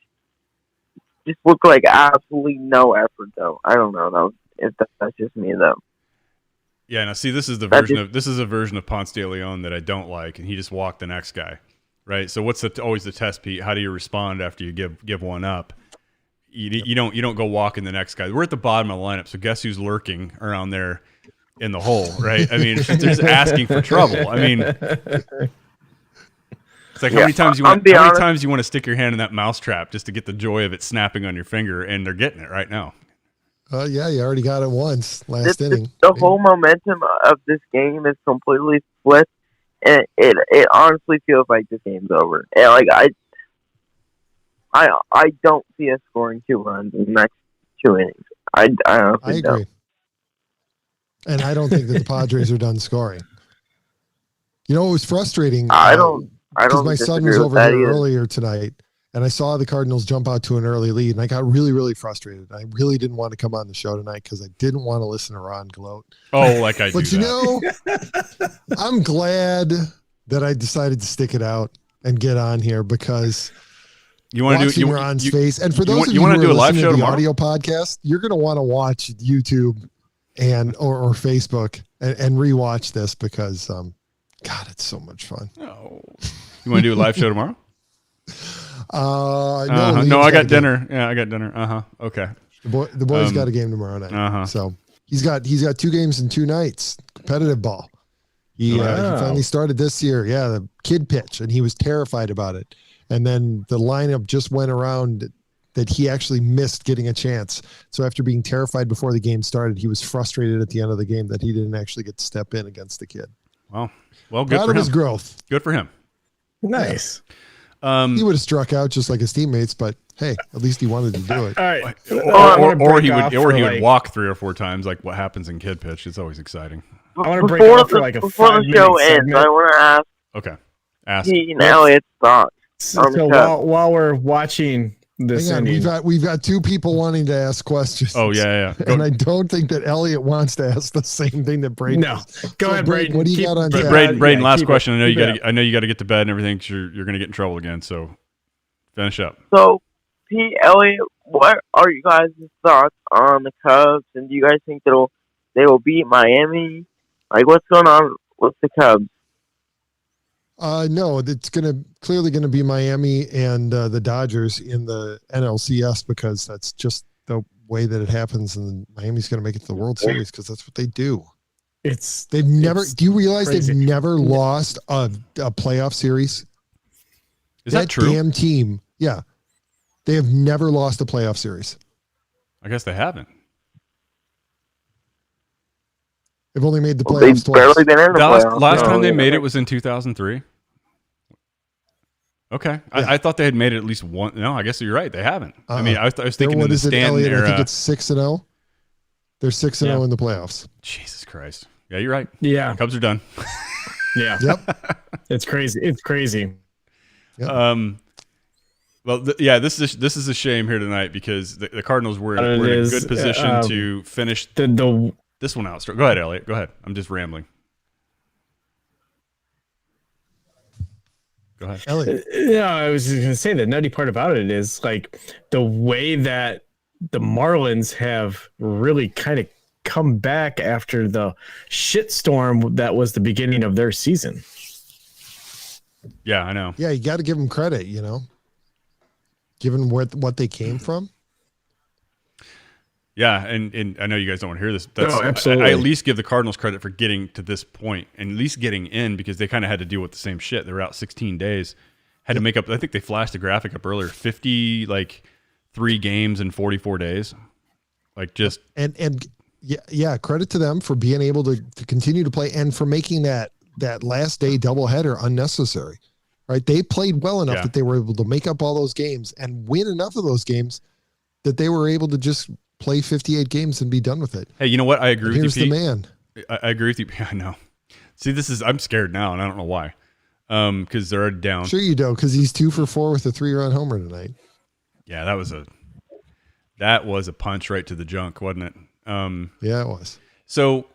Just looked like absolutely no effort, though. I don't know if that's just me, though. Yeah, now see, this is a version of Ponce de Leon that I don't like, and he just walked the next guy, right? So what's always the test, Pete? How do you respond after you give one up? You don't go walking the next guy. We're at the bottom of the lineup, so guess who's lurking around there in the hole, right? I mean, they're just asking for trouble. I mean, it's like how many times you want to stick your hand in that mousetrap just to get the joy of it snapping on your finger, and they're getting it right now. Yeah, you already got it once last inning. The whole momentum of this game is completely flipped, and it honestly feels like this game's over. And like I don't see us scoring 2 runs in the next 2 innings. I honestly agree. don't. And I don't think that the Padres are done scoring. You know, it was frustrating. I don't. Because my son was disagree with over that here either. earlier tonight, and I saw the Cardinals jump out to an early lead, and I got really, really frustrated. I really didn't want to come on the show tonight because I didn't want to listen to Ron gloat. Oh, like I do. But you know, I'm glad that I decided to stick it out and get on here because you want to do Ron's face. And for those of you you want who to are do a live listening show to the tomorrow? audio podcast, you're going to want to watch YouTube and or Facebook and rewatch this because God, it's so much fun. Oh. You want to do a live show tomorrow? No, No, I got dinner. Yeah, I got dinner. Okay. The boy's got a game tomorrow night. So he's got 2 games in 2 nights. Competitive ball. He finally started this year. Yeah, the kid pitch, and he was terrified about it. And then the lineup just went around that he actually missed getting a chance. So after being terrified before the game started, he was frustrated at the end of the game that he didn't actually get to step in against the kid. Well, good Proud for of him. his growth. Good for him. Nice. He would have struck out just like his teammates, but hey, at least he wanted to do it. All right. Or he would walk 3 or 4 times, like what happens in kid pitch. It's always exciting. I want to break off for like a before the 5-minute show ends, segment. I want to ask Okay. Ask. Pete and Elliott's thoughts. So while we're watching this Hang on, inning, we've got 2 people wanting to ask questions. Oh yeah. And I don't think that Elliott wants to ask the same thing that Braden. no. Go So, ahead, Braden. what do you got on tap? Braden, last keep question. it. I Keep it know you got to get to bed and everything. 'Cause you're going to get in trouble again. So finish up. So, Pete, Elliott, what are you guys' thoughts on the Cubs? And do you guys think they will beat Miami? Like, what's going on with the Cubs? No, it's clearly gonna be Miami and the Dodgers in the NLCS because that's just the way that it happens, and Miami's gonna make it to the World Series because that's what they do. They've never. Do you realize crazy. they've never lost a playoff series? Is that true? Damn team, yeah, they have never lost a playoff series. I guess they haven't. They've only made the They've playoffs twice. barely been in the playoffs. Last time they So, made it was in 2003. Okay, Yeah. I thought they had made it at least one. No, I guess you're right. They haven't. I mean, I was thinking What in the is it, Stanton Elliott? era. I think it's 6-0. They're 6-0 Yeah. in the playoffs. Jesus Christ. Yeah, you're right. Yeah. Cubs are done. Yeah. Yep. It's crazy. It's crazy. Yep. Well, this is a shame here tonight because the Cardinals were in a good position to finish this one out. Go ahead, Elliott. Go ahead. I'm just rambling. Go ahead. Elliott. Yeah, I was just going to say the nutty part about it is like the way that the Marlins have really kind of come back after the shitstorm that was the beginning of their season. Yeah, I know. Yeah, you got to give them credit, given what they came from. Yeah, and I know you guys don't want to hear this. Absolutely. I at least give the Cardinals credit for getting to this point and at least getting in because they kind of had to deal with the same shit. They were out 16 days, had to make up. I think they flashed the graphic up earlier. 3 games in 44 days, like just and yeah, credit to them for being able to continue to play and for making that last day doubleheader unnecessary. Right? They played well enough that they were able to make up all those games and win enough of those games that they were able to just play 58 games and be done with it. Hey, you know what? I agree with you, Here's Pete. the man. I agree with you. I know. See, I'm scared now, and I don't know why. Because they're already down. Sure you don't, because he's 2 for 4 with a 3-run homer tonight. Yeah, that was a punch right to the junk, wasn't it? Yeah, it was. So,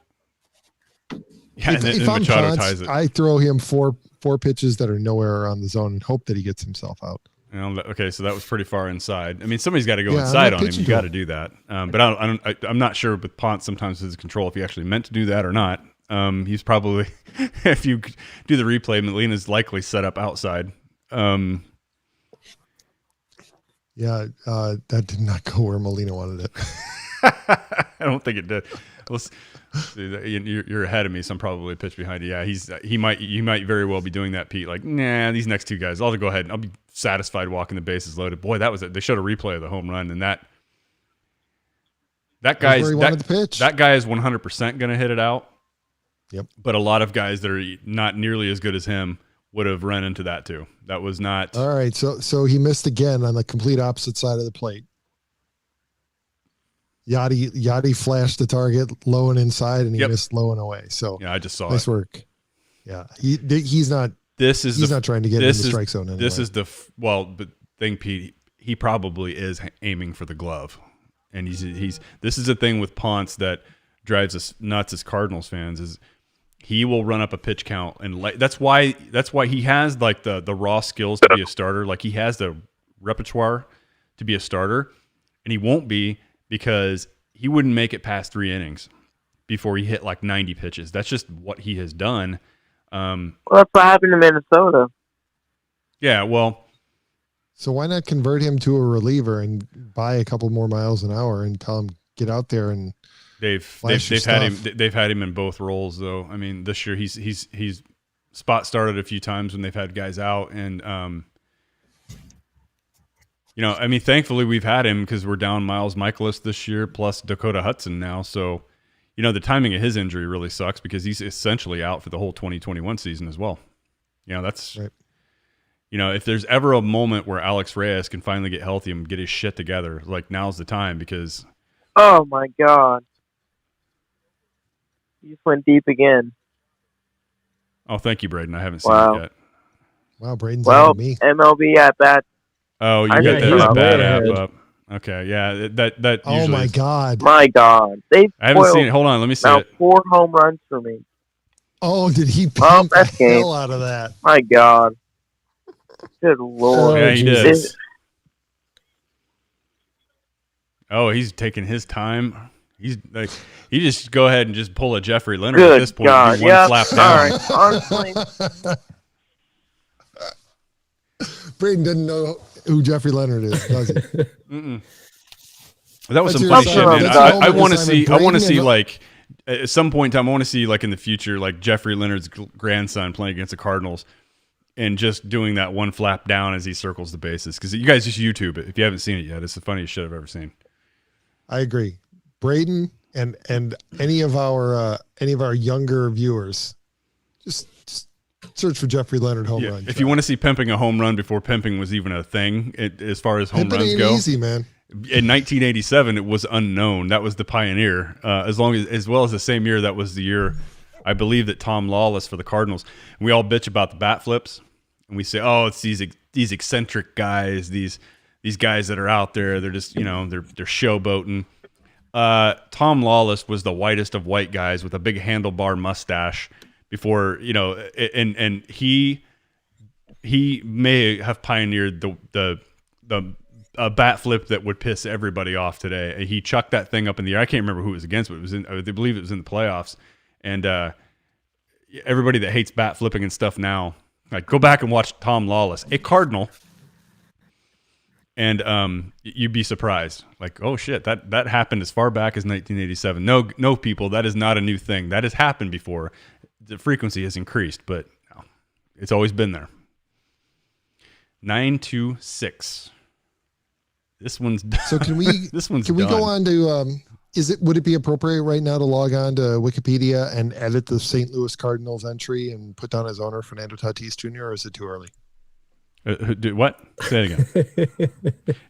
yeah, if I'm Machado Ponce, ties it. I throw him four pitches that are nowhere around the zone and hope that he gets himself out. Okay, so that was pretty far inside. I mean, somebody's got to go Yeah, inside I'm not on him. You pitching got to to do that. But I'm not sure with Ponce sometimes his control if he actually meant to do that or not. He's probably, if you do the replay, Molina's likely set up outside. Yeah, that did not go where Molina wanted it. I don't think it did. You're ahead of me, so I'm probably a pitch behind you. Yeah, you might very well be doing that, Pete. Like, nah, these next 2 guys, I'll go ahead and I'll be satisfied walking the bases loaded. Boy, that was it. They showed a replay of the home run, and that guy is 100% going to hit it out. Yep. But a lot of guys that are not nearly as good as him would have run into that too. That was not. All right, so he missed again on the complete opposite side of the plate. Yachty flashed the target low and inside, and he missed low and away. So yeah, I just saw nice work. Yeah, he's not. He's not trying to get in the strike zone anyway. This is the thing, Pete. He probably is aiming for the glove, and he's. This is the thing with Ponce that drives us nuts as Cardinals fans is he will run up a pitch count, and that's why he has like the raw skills to be a starter. Like he has the repertoire to be a starter, and he won't be. Because he wouldn't make it past 3 innings before he hit like 90 pitches. That's just what he has done. Well, that's what happened to Minnesota. Yeah, well. So why not convert him to a reliever and buy a couple more miles an hour and tell him get out there and they've had him in both roles though. I mean, this year he's spot started a few times when they've had guys out and I mean, thankfully we've had him because we're down Miles Michaelis this year plus Dakota Hudson now. So, the timing of his injury really sucks because he's essentially out for the whole 2021 season as well. That's right. If there's ever a moment where Alex Reyes can finally get healthy and get his shit together, like now's the time because. Oh my God. You just went deep again. Oh, thank you, Braden. I haven't seen it yet. Wow, Braden's on me. MLB at bat. Oh, you got that bad app up. Okay, yeah, that. Oh my God! My God, I haven't seen it. Hold on, let me see it. 4 home runs for me. Oh, did he pump the hell out of that? My God. Good Lord. Yeah, he did. Oh, he's taking his time. He's like, he just go ahead and just pull a Jeffrey Leonard at this point. God, One flap down. All right, honestly. Braden doesn't know who Jeffrey Leonard is, does he? Mm-mm. That was some funny shit, man. I want to see. I want to see like at some point in time. I want to see like in the future, like Jeffrey Leonard's grandson playing against the Cardinals and just doing that one flap down as he circles the bases. Because you guys just YouTube it if you haven't seen it yet. It's the funniest shit I've ever seen. I agree. Braden and any of our younger viewers, just search for Jeffrey Leonard home run. If you want to see pimping a home run before pimping was even a thing, as far as home runs go, easy, man. In 1987, it was unknown. That was the pioneer. As well as the same year, that was the year I believe that Tom Lawless for the Cardinals, and we all bitch about the bat flips, and we say, oh, it's these eccentric guys, these guys that are out there, they're just, they're showboating. Tom Lawless was the whitest of white guys with a big handlebar mustache before, and he may have pioneered the bat flip that would piss everybody off today. He chucked that thing up in the air. I can't remember who it was against, but I believe it was in the playoffs. And everybody that hates bat flipping and stuff now, like, go back and watch Tom Lawless, a Cardinal, and you'd be surprised. Like, oh shit, that happened as far back as 1987. No, people, that is not a new thing. That has happened before. The frequency has increased, but no, it's always been there. 926. This one's so. Can we? This one's. Can we go on to? Would it be appropriate right now to log on to Wikipedia and edit the St. Louis Cardinals entry and put down as owner Fernando Tatis Jr., or is it too early? What? Say it again.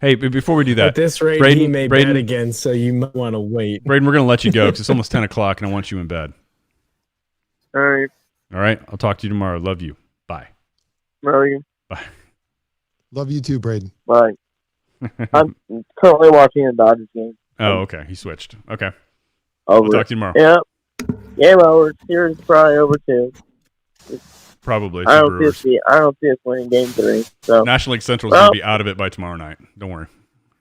Hey, before we do that, at this rate, Braden, he may bet again, so you might want to wait. Braden, we're going to let you go because it's almost 10 o'clock and I want you in bed. All right. All right. I'll talk to you tomorrow. Love you. Bye. Love you. Bye. Love you too, Braden. Bye. I'm currently watching a Dodgers game. Oh, okay. He switched. Okay. Over. I'll talk to you tomorrow. Yeah. Game over. Series probably over too. Probably. I don't see us winning Game 3. So National League Central is going to be out of it by tomorrow night. Don't worry.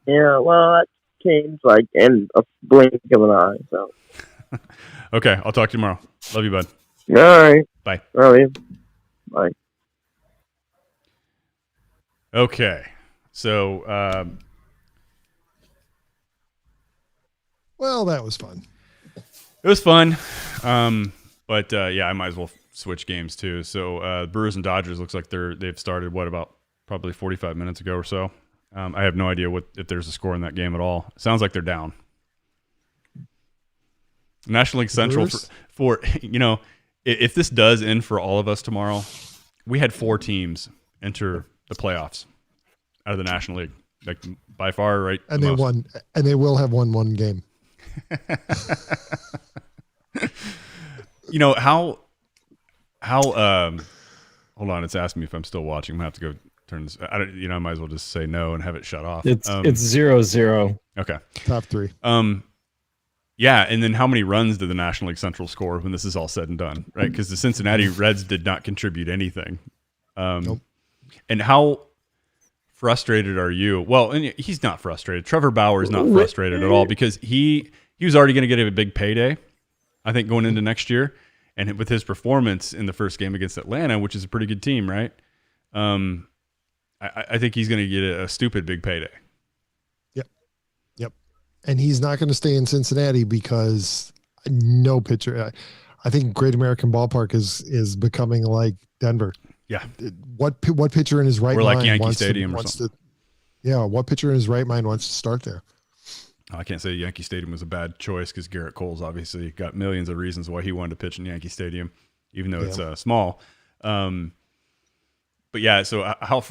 Yeah. Well, that came like in a blink of an eye. So. Okay. I'll talk to you tomorrow. Love you, bud. All right. Bye. Love you. Bye. Okay. So. Well, that was fun. It was fun. But yeah, I might as well switch games too. So Brewers and Dodgers looks like they've started about probably 45 minutes ago or so. I have no idea if there's a score in that game at all. It sounds like they're down. National League Central for if this does end for all of us tomorrow, we had 4 teams enter the playoffs out of the National League, like by far, right? And they won, and they will have won one game. How hold on, it's asking me if I'm still watching. I'm gonna have to go turn this. I might as well just say no and have it shut off. It's 0-0. Okay. Top 3. Yeah, and then how many runs did the National League Central score when this is all said and done, right? Because the Cincinnati Reds did not contribute anything. Nope. And how frustrated are you? Well, and he's not frustrated. Trevor Bauer is not frustrated at all because he was already going to get a big payday, I think, going into next year. And with his performance in the first game against Atlanta, which is a pretty good team, right? I think he's going to get a stupid big payday. Yep. And he's not going to stay in Cincinnati because no pitcher. I think Great American Ballpark is becoming like Denver. Yeah. What pitcher in his right mind like Yankee wants Stadium to, or wants something. What pitcher in his right mind wants to start there? I can't say Yankee Stadium was a bad choice because Garrett Cole's obviously got millions of reasons why he wanted to pitch in Yankee Stadium, even though it's small. But yeah, so how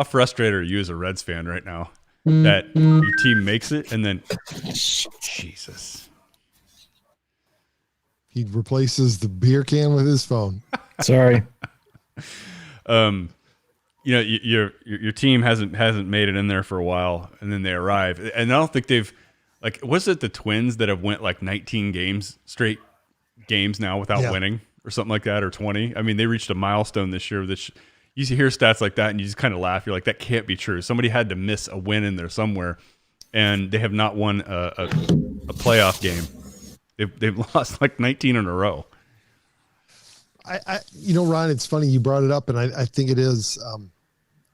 frustrated are you as a Reds fan right now that your team makes it and then Jesus, he replaces the beer can with his phone. Sorry. Your team hasn't made it in there for a while, and then they arrive, and I don't think they've was it the Twins that have went like 19 straight games now without winning or something like that, or 20? I mean, they reached a milestone this year. You hear stats like that, and you just kind of laugh. You're like, that can't be true. Somebody had to miss a win in there somewhere, and they have not won a playoff game. They've lost like 19 in a row. Ron, it's funny you brought it up, and I think it is.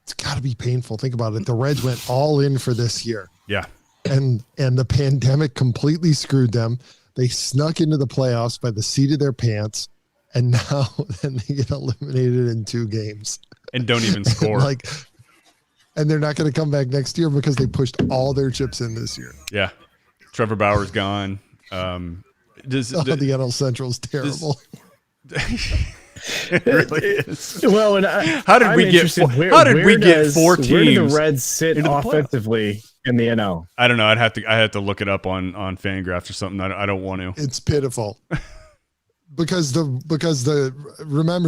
It's got to be painful. Think about it. The Reds went all in for this year. Yeah. And the pandemic completely screwed them. They snuck into the playoffs by the seat of their pants, and now then they get eliminated in 2 games and don't even score. And they're not going to come back next year because they pushed all their chips in this year. Yeah. Trevor Bauer's gone. The NL Central's terrible. It really is. Well, and how did we get 4 teams? Where do the Reds sit offensively in the NL? I don't know. I have to look it up on Fangraphs or something. I don't want to. It's pitiful. remember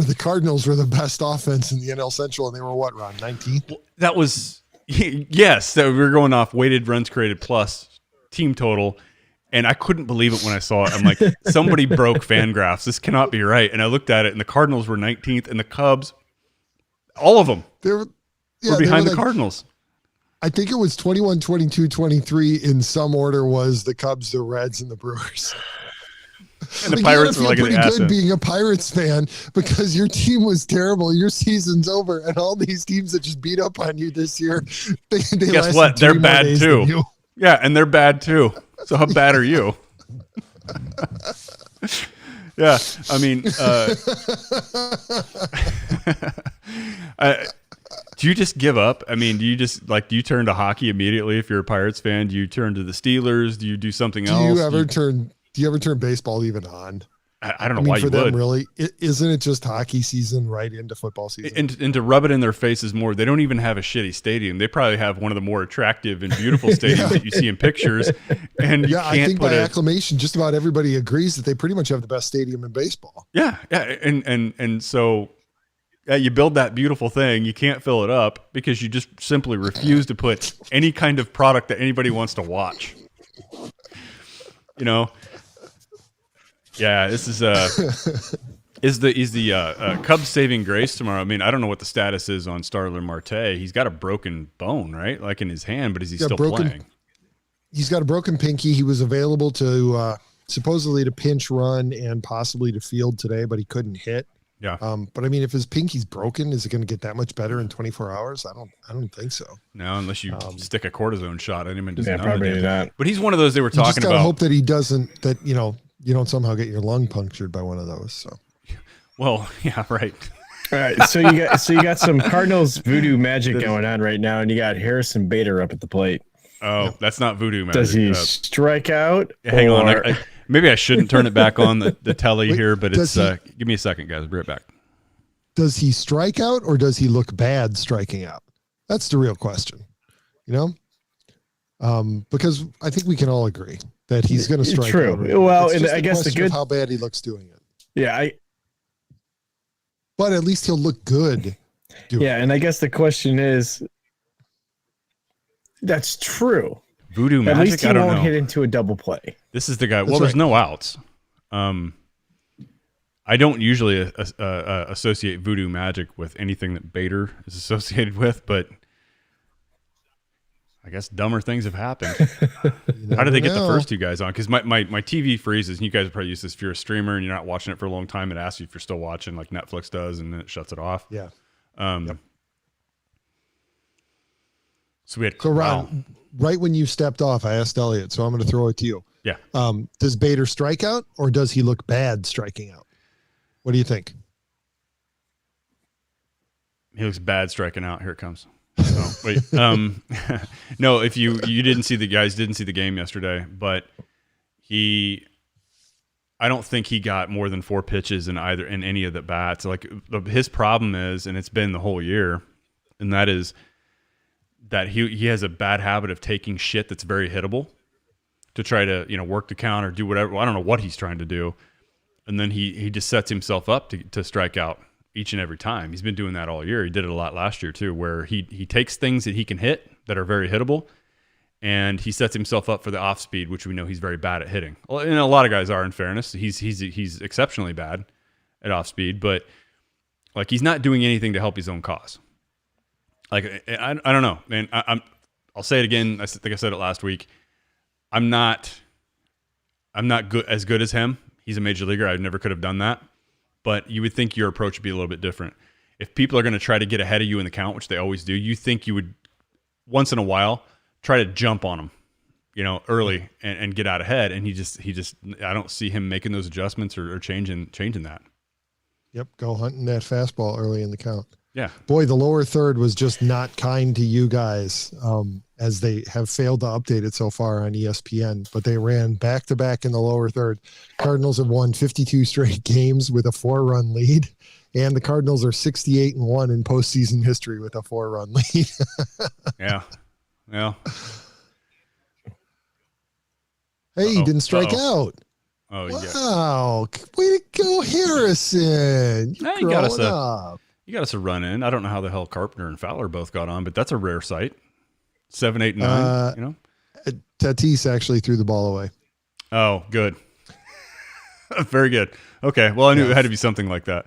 the Cardinals were the best offense in the NL Central, and they were what, Ron, 19th? That was yes. That we were going off weighted runs created plus team total, and I couldn't believe it when I saw it. I'm like, somebody broke Fangraphs. This cannot be right. And I looked at it, and the Cardinals were 19th, and the Cubs, all of them, were behind the Cardinals. I think it was 21, 22, 23 in some order was the Cubs, the Reds, and the Brewers. And the Pirates were like pretty good being a Pirates fan because your team was terrible. Your season's over, and all these teams that just beat up on you this year, they guess what? They're bad too. Yeah, and they're bad too. So how bad are you? Yeah, I mean, do you just give up? I mean, do you just do you turn to hockey immediately if you're a Pirates fan? Do you turn to the Steelers? Do you do something else? Do you ever turn baseball even on? I don't know why you would. For them, really, isn't it just hockey season right into football season? And to rub it in their faces more, they don't even have a shitty stadium. They probably have one of the more attractive and beautiful stadiums that you see in pictures. And I think by acclamation, just about everybody agrees that they pretty much have the best stadium in baseball. Yeah, and so you build that beautiful thing, you can't fill it up because you just simply refuse to put any kind of product that anybody wants to watch. You know. Yeah, this is the Cubs saving grace tomorrow. I mean, I don't know what the status is on Starlin Marte. He's got a broken bone, right? Like in his hand, but is he still playing? He's got a broken pinky. He was available to supposedly to pinch run and possibly to field today, but he couldn't hit. Yeah. But I mean, if his pinky's broken, is it going to get that much better in 24 hours? I don't think so. No, unless you stick a cortisone shot in him and doesn't probably not. But he's one of those they were talking just about. Hope that he doesn't. That you don't somehow get your lung punctured by one of those. So, well, yeah, right. All right, so you got some Cardinals voodoo magic going on right now, and you got Harrison Bader up at the plate. Oh, that's not voodoo magic. Does he strike out? Hang on, maybe I shouldn't turn it back on the telly here, but it's give me a second, guys. I'll be right back. Does he strike out or does he look bad striking out? That's the real question. Because I think we can all agree that he's going to strike out. True. Well, and I guess the good how bad he looks doing it. Yeah, but at least he'll look good. And I guess the question is, that's true. Voodoo magic. At least he I don't won't know. hit into a double play. This is the guy. Well, there's no outs. I don't usually associate voodoo magic with anything that Bader is associated with, but I guess dumber things have happened. How did they get the first two guys on? Because my TV freezes, and you guys probably use this if you're a streamer and you're not watching it for a long time. It asks you if you're still watching, like Netflix does, and then it shuts it off. Yeah. Yep. So we had Ron, right when you stepped off, I asked Elliott, so I'm going to throw it to you. Yeah. Does Bader strike out or does he look bad striking out? What do you think? He looks bad striking out. Here it comes. Oh, wait. No, if you didn't see the game yesterday, but I don't think he got more than 4 pitches in any of the bats. Like his problem is, and it's been the whole year, and that is that he has a bad habit of taking shit that's very hittable to try to work the count or do whatever. Well, I don't know what he's trying to do, and then he just sets himself up to strike out each and every time. He's been doing that all year. He did it a lot last year too, where he takes things that he can hit that are very hittable, and he sets himself up for the off speed, which we know he's very bad at hitting. Well, and a lot of guys are, in fairness. He's exceptionally bad at off speed, but like he's not doing anything to help his own cause. Like I don't know, man. I'll say it again. I think I said it last week. I'm not as good as him. He's a major leaguer. I never could have done that. But you would think your approach would be a little bit different. If people are going to try to get ahead of you in the count, which they always do, you think you would once in a while try to jump on them, early and get out ahead. And he just I don't see him making those adjustments or changing that. Yep, go hunting that fastball early in the count. Yeah. Boy, the lower third was just not kind to you guys, as they have failed to update it so far on ESPN, but they ran back-to-back in the lower third. Cardinals have won 52 straight games with a 4-run lead, and the Cardinals are 68-1 in postseason history with a 4-run lead. Yeah. Hey, he didn't strike out. Oh, yeah. Wow. Way to Go Harrison. Nah, you got us a run in. I don't know how the hell Carpenter and Fowler both got on, but that's a rare sight. 7, 8, 9. You know, Tatis actually threw the ball away. Oh, good. Very good. Okay. Well, I knew it had to be something like that.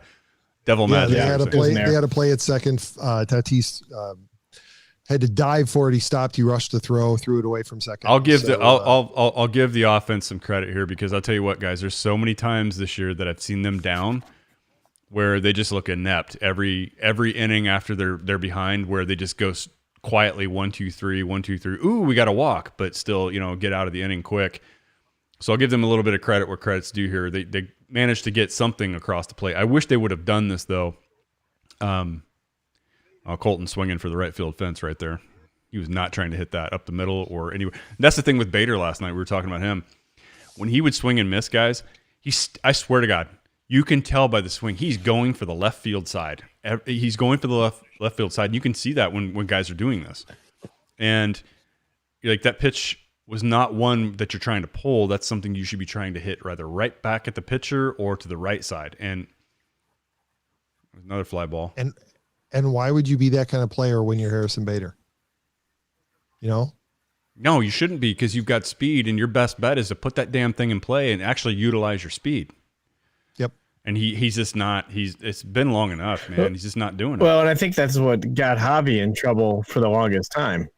Devil magic. They had to play at second. Tatis had to dive for it. He stopped. He rushed the throw, threw it away from second. I'll give the offense some credit here, because I'll tell you what, guys. There's so many times this year that I've seen them down where they just look inept. Every inning after they're behind, where they just go quietly 1, 2, 3, 1, 2, 3. Ooh, we got a walk, but still, get out of the inning quick. So I'll give them a little bit of credit where credit's due here. They managed to get something across the plate. I wish they would have done this though. Colton swinging for the right field fence right there. He was not trying to hit that up the middle or anywhere. That's the thing with Bader last night. We were talking about him. When he would swing and miss, guys, I swear to God, you can tell by the swing, he's going for the left field side. He's going for the left field side. You can see that when guys are doing this. And like, that pitch was not one that you're trying to pull. That's something you should be trying to hit either right back at the pitcher or to the right side. And another fly ball. And why would you be that kind of player when you're Harrison Bader? No, you shouldn't be, because you've got speed, and your best bet is to put that damn thing in play and actually utilize your speed. Yep. And he's just not. It's been long enough, man. He's just not doing it. Well, and I think that's what got Javi in trouble for the longest time.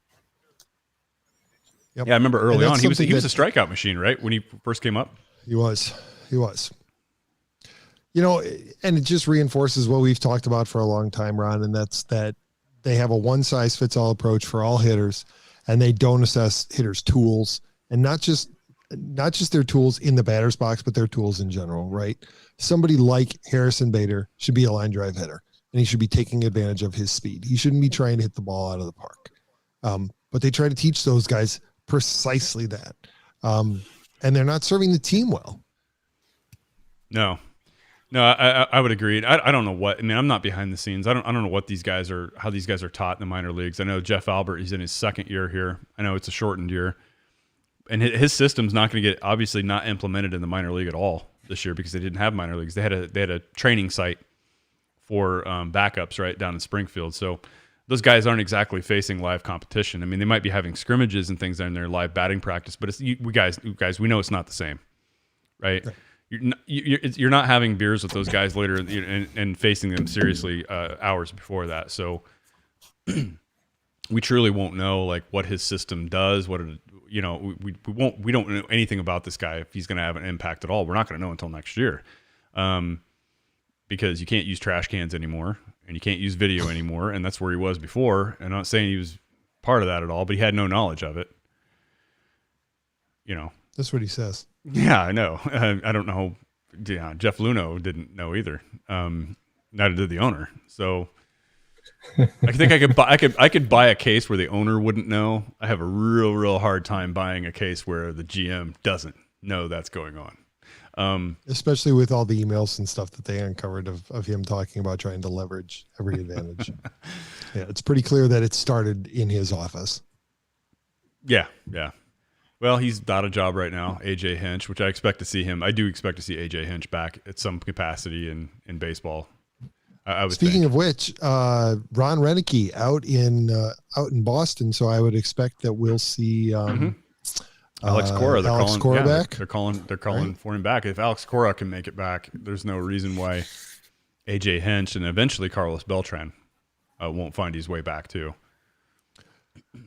Yep. Yeah, I remember early on he was a strikeout machine, right? When he first came up. He was. And it just reinforces what we've talked about for a long time, Ron, and that's that they have a one-size-fits-all approach for all hitters, and they don't assess hitters' tools, and not just their tools in the batter's box, but their tools in general, right? Somebody like Harrison Bader should be a line drive hitter, and he should be taking advantage of his speed. He shouldn't be trying to hit the ball out of the park. But they try to teach those guys precisely that. And they're not serving the team well. No, I would agree. I don't know what. I mean, I'm not behind the scenes. I don't know what these guys are, how these guys are taught in the minor leagues. I know Jeff Albert, he's in his second year here. I know it's a shortened year, and his system's not going to get, obviously not implemented in the minor league at all this year, because they didn't have minor leagues. They had a training site for backups right down in Springfield. So those guys aren't exactly facing live competition. I mean, they might be having scrimmages and things in their live batting practice, but we know it's not the same, right? You're not having beers with those guys later and facing them seriously hours before that. So we truly won't know like what his system does. We don't know anything about this guy if he's going to have an impact at all. We're not going to know until next year, because you can't use trash cans anymore and you can't use video anymore, and that's where he was before. And I'm not saying he was part of that at all, but he had no knowledge of it. That's what he says. Yeah, I know. I don't know. Yeah, Jeff Luhnow didn't know either. Neither did the owner. So I think I could buy a case where the owner wouldn't know. I have a real hard time buying a case where the GM doesn't know that's going on. Especially with all the emails and stuff that they uncovered of him talking about trying to leverage every advantage. Yeah, it's pretty clear that it started in his office. Yeah. Well, he's got a job right now, AJ Hinch, which I expect to see him. I do expect to see AJ Hinch back at some capacity in baseball. Speaking of which, Ron Renicky out in Boston, so I would expect that we'll see Alex Cora. Back. They're calling for him back. If Alex Cora can make it back, there's no reason why AJ Hinch and eventually Carlos Beltran won't find his way back too.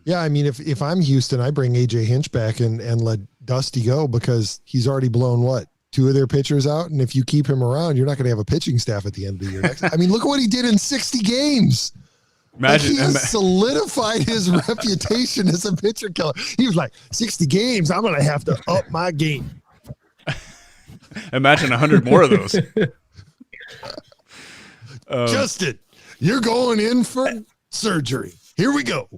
Yeah, I mean, if I'm Houston, I bring AJ Hinch back and let Dusty go, because he's already blown 2 of their pitchers out, and if you keep him around, you're not going to have a pitching staff at the end of the year. I mean, look at what he did in 60 games. He has solidified his reputation as a pitcher killer. He was like, 60 games, I'm going to have to up my game. Imagine 100 more of those. Justin, you're going in for surgery. Here we go.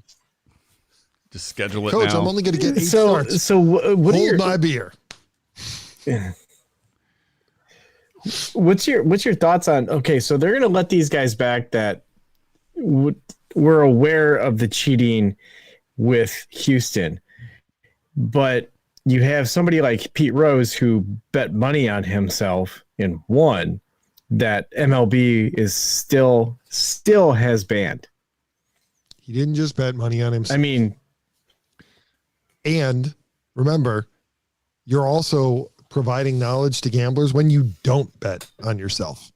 Just schedule it, Coach, now. I'm only going to get 8 starts. So what Hold my beer. What's your thoughts on? Okay, so they're going to let these guys back that were aware of the cheating with Houston, but you have somebody like Pete Rose who bet money on himself and won, that MLB is still has banned. He didn't just bet money on himself. I mean, and remember, you're also providing knowledge to gamblers when you don't bet on yourself.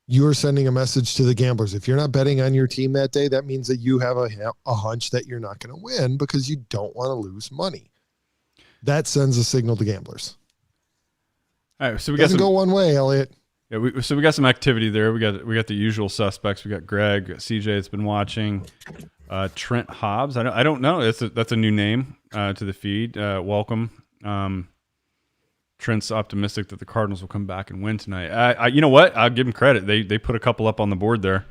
You are sending a message to the gamblers. If you're not betting on your team that day, that means that you have a hunch that you're not going to win because you don't want to lose money. That sends a signal to gamblers. All right, so Doesn't go one way, Elliott. Yeah, we got some activity there. We got the usual suspects. We got Greg, CJ that's been watching, Trent Hobbs. I don't know. That's a new name to the feed. Welcome. Trent's optimistic that the Cardinals will come back and win tonight. You know what? I'll give them credit. They put a couple up on the board there.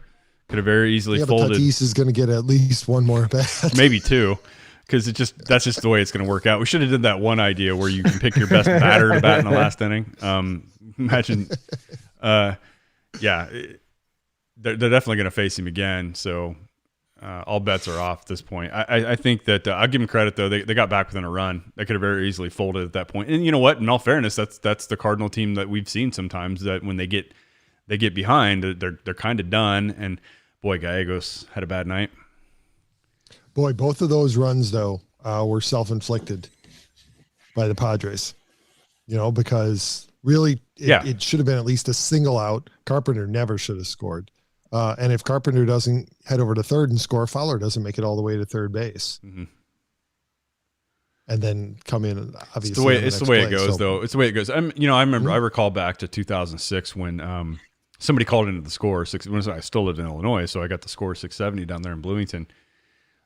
Could have very easily folded. But Tatis is going to get at least one more bat. Maybe two, because that's just the way it's going to work out. We should have did that one idea where you can pick your best batter to bat in the last inning. Imagine, they're definitely going to face him again. So all bets are off at this point. I think that I'll give them credit though. They got back within a run. They could have very easily folded at that point. And you know what? In all fairness, that's the Cardinal team that we've seen sometimes, that when they get behind, they're kind of done. And boy, Gallegos had a bad night. Boy, both of those runs though were self-inflicted by the Padres. You know, because really it should have been at least a single out. Carpenter never should have scored. And if Carpenter doesn't head over to third and score, Fowler doesn't make it all the way to third base. Mm-hmm. And then come in, obviously. It's the way it goes, though. It's the way it goes. I remember, I recall back to 2006 when somebody called into the score. When I still lived in Illinois, so I got the score 670 down there in Bloomington.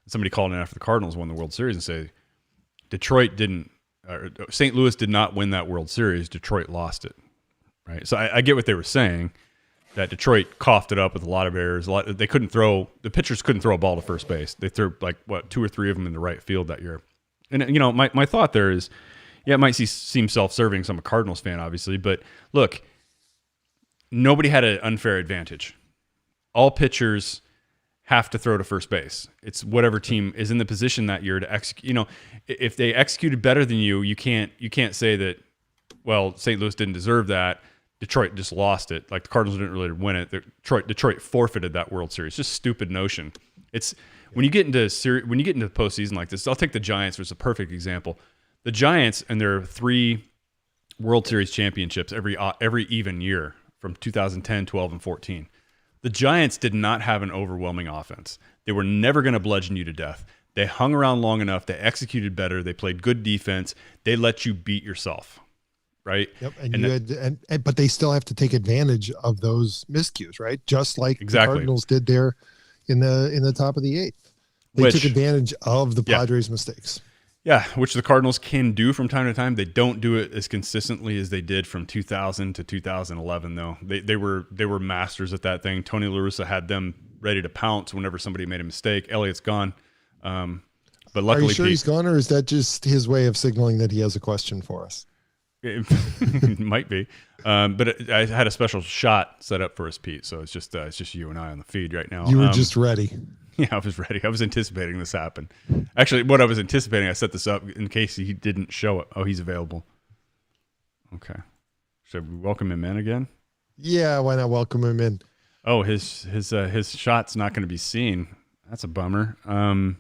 Somebody called in after the Cardinals won the World Series and say, St. Louis did not win that World Series. Detroit lost it. Right. So I get what they were saying, that Detroit coughed it up with a lot of errors. The pitchers couldn't throw a ball to first base. They threw two or three of them in the right field that year. And my thought there is, it might seem self-serving, because I'm a Cardinals fan, obviously, but look, nobody had an unfair advantage. All pitchers have to throw to first base. It's whatever team is in the position that year to execute. If they executed better than you, you can't say that, well, St. Louis didn't deserve that. Detroit just lost it. Like the Cardinals didn't really win it. Detroit forfeited that World Series. Just stupid notion. It's when you get into the postseason like this. I'll take the Giants, which is a perfect example. The Giants and their 3 World Series championships every even year from 2010, 12, and 14. The Giants did not have an overwhelming offense. They were never going to bludgeon you to death. They hung around long enough. They executed better. They played good defense. They let you beat yourself. Right. Yep. But they still have to take advantage of those miscues, right? Just like the Cardinals did there in the top of the 8th. They took advantage of the Padres' mistakes. Yeah, which the Cardinals can do from time to time. They don't do it as consistently as they did from 2000 to 2011, though. They were masters at that thing. Tony La Russa had them ready to pounce whenever somebody made a mistake. Elliott's gone. But luckily, are you sure he's gone, or is that just his way of signaling that he has a question for us? It might be, but I had a special shot set up for us, Pete. So it's just you and I on the feed right now. You were just ready. Yeah, I was ready. I was anticipating this happen. Actually, what I was anticipating, I set this up in case he didn't show it. Oh, he's available. Okay, should we welcome him in again? Yeah, why not welcome him in? Oh, his shot's not going to be seen. That's a bummer. Can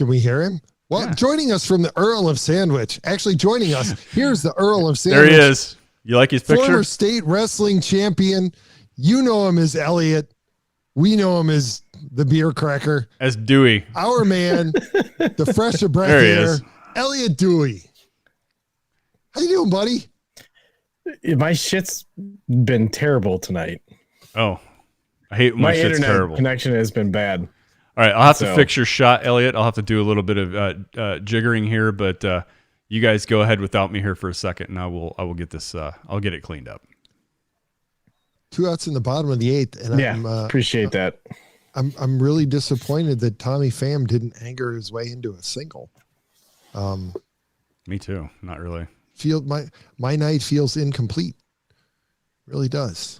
we hear him? Well, joining us from the Earl of Sandwich. Actually, joining us, here's the Earl of Sandwich. There he is. You like his picture? Former state wrestling champion. You know him as Elliott. We know him as the beer cracker. As Dewey. Our man, the fresh of breath there he air, is. Elliott Dewey. How you doing, buddy? My shit's been terrible tonight. Oh, I hate when my shit's internet terrible. Connection has been bad. All right, I'll have to fix your shot, Elliott. I'll have to do a little bit of jiggering here, but you guys go ahead without me here for a second, and I will get this. I'll get it cleaned up. 2 outs in the bottom of the 8th, and appreciate that. I'm really disappointed that Tommy Pham didn't anger his way into a single. Me too. Not really. My night feels incomplete. Really does.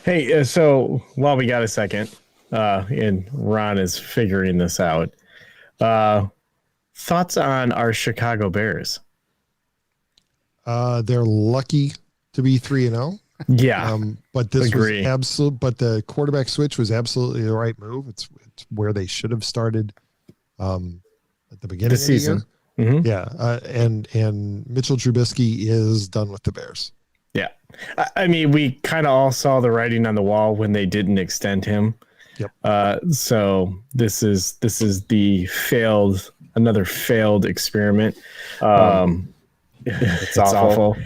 Hey, so while we got a second. And Ron is figuring this out. Thoughts on our Chicago Bears? They're lucky to be 3-0. Yeah. But this agree. was absolute. But the quarterback switch was absolutely the right move. It's where they should have started at the beginning of the season. year. Mm-hmm. Yeah, and Mitchell Trubisky is done with the Bears. Yeah, I mean, we kind of all saw the writing on the wall when they didn't extend him. Yep. So this is another failed experiment. It's awful.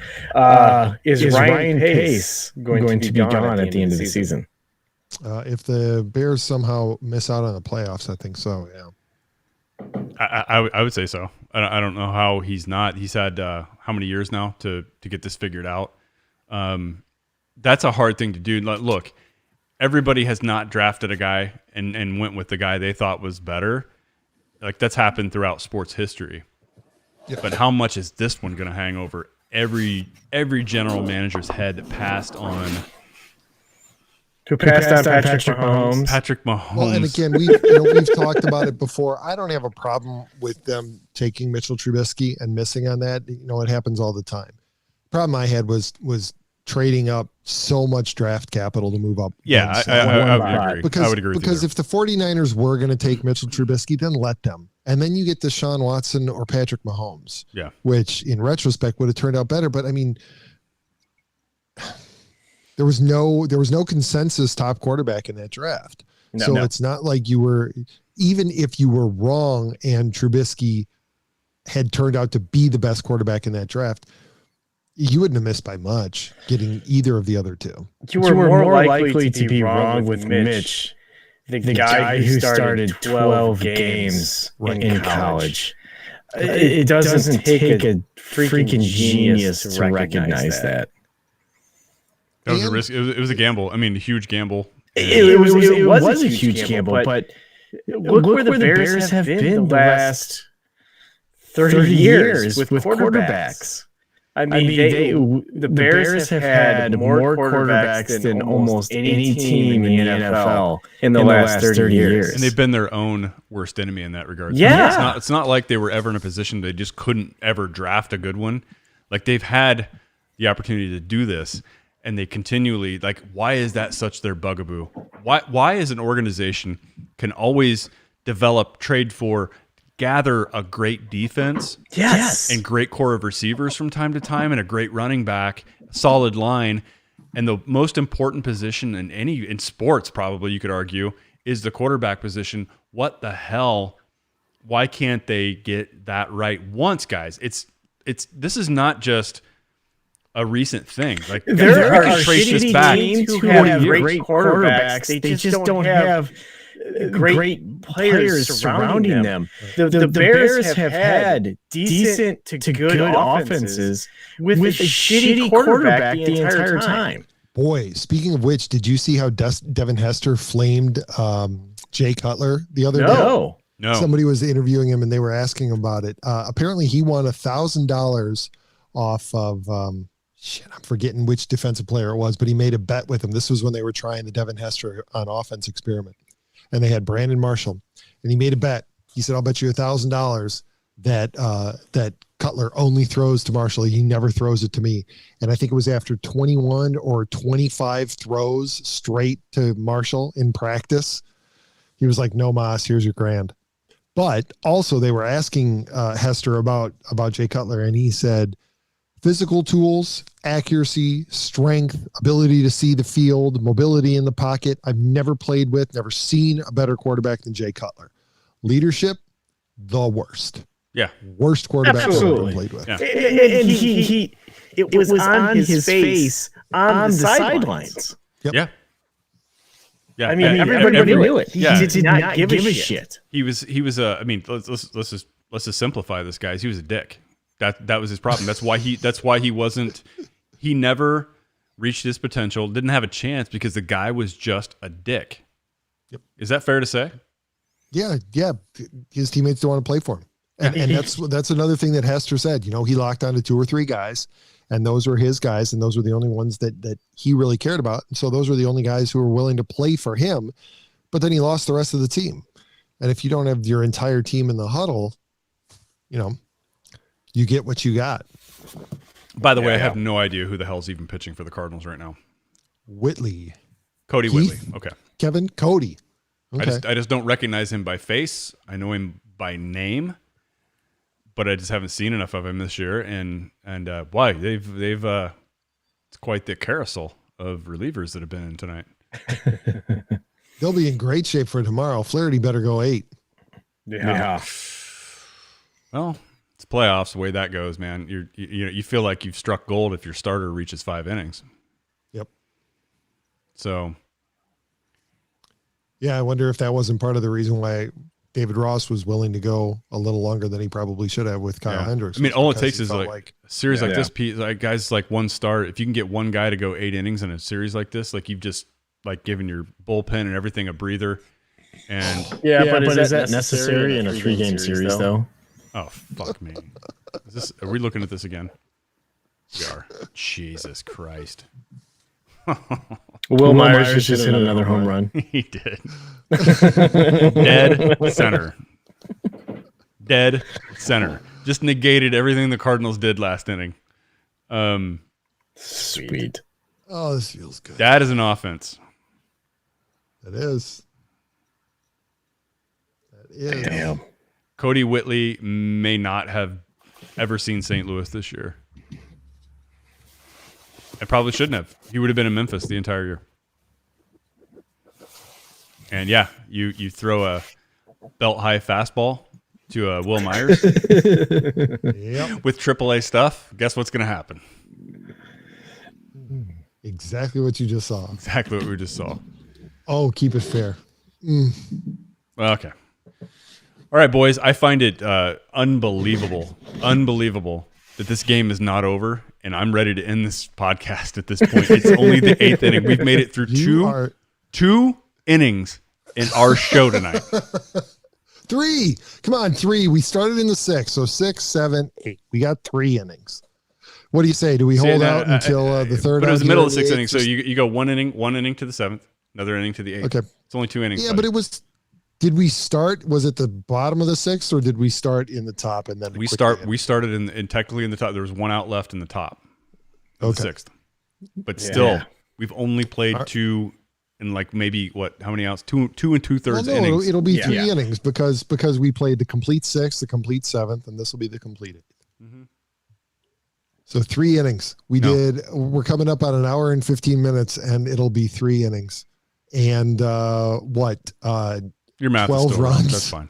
Is Ryan Pace going to be gone at the end of the season? If the Bears somehow miss out on the playoffs, I think so. Yeah. I would say so. I don't know how he's not. He's had how many years now to get this figured out. That's a hard thing to do. Look, everybody has not drafted a guy and went with the guy they thought was better. Like that's happened throughout sports history. Yeah. But how much is this one going to hang over every general manager's head that passed on? Who passed on Patrick Mahomes? Patrick Mahomes. Well, and again, we've talked about it before. I don't have a problem with them taking Mitchell Trubisky and missing on that. It happens all the time. Problem I had was trading up so much draft capital to move up. Yeah, I would agree. Because, I would agree with because you if the 49ers were going to take Mitchell Trubisky, then let them. And then you get Deshaun Watson or Patrick Mahomes. Yeah. Which in retrospect would have turned out better. But I mean, there was no consensus top quarterback in that draft. It's not like you were, even if you were wrong and Trubisky had turned out to be the best quarterback in that draft, you wouldn't have missed by much getting either of the other two. You were more likely to be wrong with Mitch, the guy who started 12 games in college. It doesn't take a freaking genius to recognize that. That was a risk. It was a gamble. I mean, a huge gamble. It was a huge gamble, but look where the Bears have been the last 30 years with quarterbacks. I mean, the Bears have had more quarterbacks than almost any team in the NFL in the last 30 years. And they've been their own worst enemy in that regard. Yeah. It's not like they were ever in a position they just couldn't ever draft a good one. Like they've had the opportunity to do this. And they continually, why is that such their bugaboo? Why is an organization can always develop, trade for, gather a great defense, yes, and great core of receivers from time to time, and a great running back, solid line, and the most important position in sports, probably you could argue, is the quarterback position. What the hell? Why can't they get that right once, guys? This is not just a recent thing. Like there are shitty teams who have great quarterbacks. They just don't have great players surrounding them. The Bears have had decent to good offenses with a shitty quarterback the entire time. Boy, speaking of which, did you see how Devin Hester flamed Jay Cutler the other day? No. Somebody was interviewing him and they were asking him about it. Apparently he won $1,000 off of I'm forgetting which defensive player it was, but he made a bet with him. This was when they were trying the Devin Hester on offense experiment. And they had Brandon Marshall. And he made a bet. He said, I'll bet you $1,000 that Cutler only throws to Marshall. He never throws it to me. And I think it was after 21 or 25 throws straight to Marshall in practice. He was like, no, Moss, here's your grand. But also they were asking Hester about Jay Cutler. And he said, physical tools, accuracy, strength, ability to see the field, mobility in the pocket. I've never seen a better quarterback than Jay Cutler. Leadership, the worst. Yeah. Worst quarterback I've ever played with. Yeah. And it was on his face on the sidelines. Yep. Yeah. Yeah. I mean, everybody knew it. He did not give a shit. He was I mean, let's just simplify this, guys. He was a dick. That was his problem. That's why he never reached his potential, didn't have a chance because the guy was just a dick. Yep. Is that fair to say? Yeah. His teammates don't want to play for him. And that's another thing that Hester said. He locked onto 2 or 3 guys, and those were his guys, and those were the only ones that he really cared about. And so those were the only guys who were willing to play for him. But then he lost the rest of the team. And if you don't have your entire team in the huddle, you get what you got. By the way, I have no idea who the hell's even pitching for the Cardinals right now. Whitley. Cody Whitley. Okay. Kevin Cody. Okay. I just don't recognize him by face. I know him by name, but I just haven't seen enough of him this year. And why they've it's quite the carousel of relievers that have been in tonight. They'll be in great shape for tomorrow. Flaherty better go 8. Yeah. Well, it's playoffs. The way that goes, man. You feel like you've struck gold if your starter reaches 5 innings. Yep. So. Yeah, I wonder if that wasn't part of the reason why David Ross was willing to go a little longer than he probably should have with Kyle Hendricks. I mean, all it takes is like a series like this. Like guys, like one start. If you can get one guy to go 8 innings in a series like this, like you've just like given your bullpen and everything a breather. And but is that necessary in a 3-game series though? Oh fuck me! Are we looking at this again? We are. Jesus Christ! Wil Myers just hit another home run. He did. Dead center. Just negated everything the Cardinals did last inning. Sweet. Oh, this feels good. That is an offense. That is. Damn. Cody Whitley may not have ever seen St. Louis this year. I probably shouldn't have. He would have been in Memphis the entire year. And yeah, you throw a belt high fastball to Wil Myers with AAA stuff. Guess what's going to happen? Exactly what you just saw. Exactly what we just saw. Oh, keep it fair. Well, okay. All right, boys. I find it unbelievable that this game is not over, and I'm ready to end this podcast at this point. It's only the 8th inning. We've made it through two innings in our show tonight. 3. Come on, 3. We started in the 6th, so 6, 7, 8. We got 3 innings. What do you say? Do we hold out until the 3rd? But it was the middle of the 6th inning, so you go one inning to the 7th, another inning to the 8th. Okay, it's only 2 innings. Yeah, but it was. Did we start? Was it the bottom of the 6th, or did we start in the top and then we started in technically in the top? There was 1 out left in the top of the 6th, but still, we've only played 2 in like maybe how many outs? 2 and 2/3 innings. It'll be 3 innings because we played the complete 6th, the complete 7th, and this will be the completed. Mm-hmm. So 3 innings. We're coming up on an hour and 15 minutes, and it'll be 3 innings. And your math 12 is still runs. Wrong.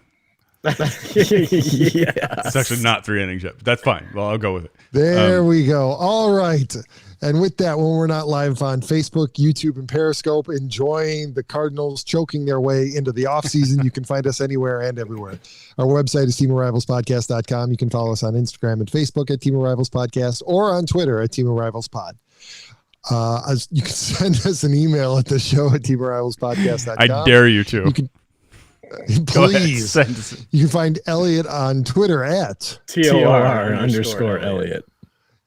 That's fine. It's actually not 3 innings yet, but that's fine. Well, I'll go with it. There we go. All right. And with that, when we're not live on Facebook, YouTube, and Periscope, enjoying the Cardinals choking their way into the offseason, you can find us anywhere and everywhere. Our website is teamofrivalspodcast.com. You can follow us on Instagram and Facebook at Team of Rivals Podcast or on Twitter at Team of Rivals Pod. You can send us an email at the show at teamofrivalspodcast.com. I dare you to. You can, please. You can find Elliott on Twitter at TOR_Elliott.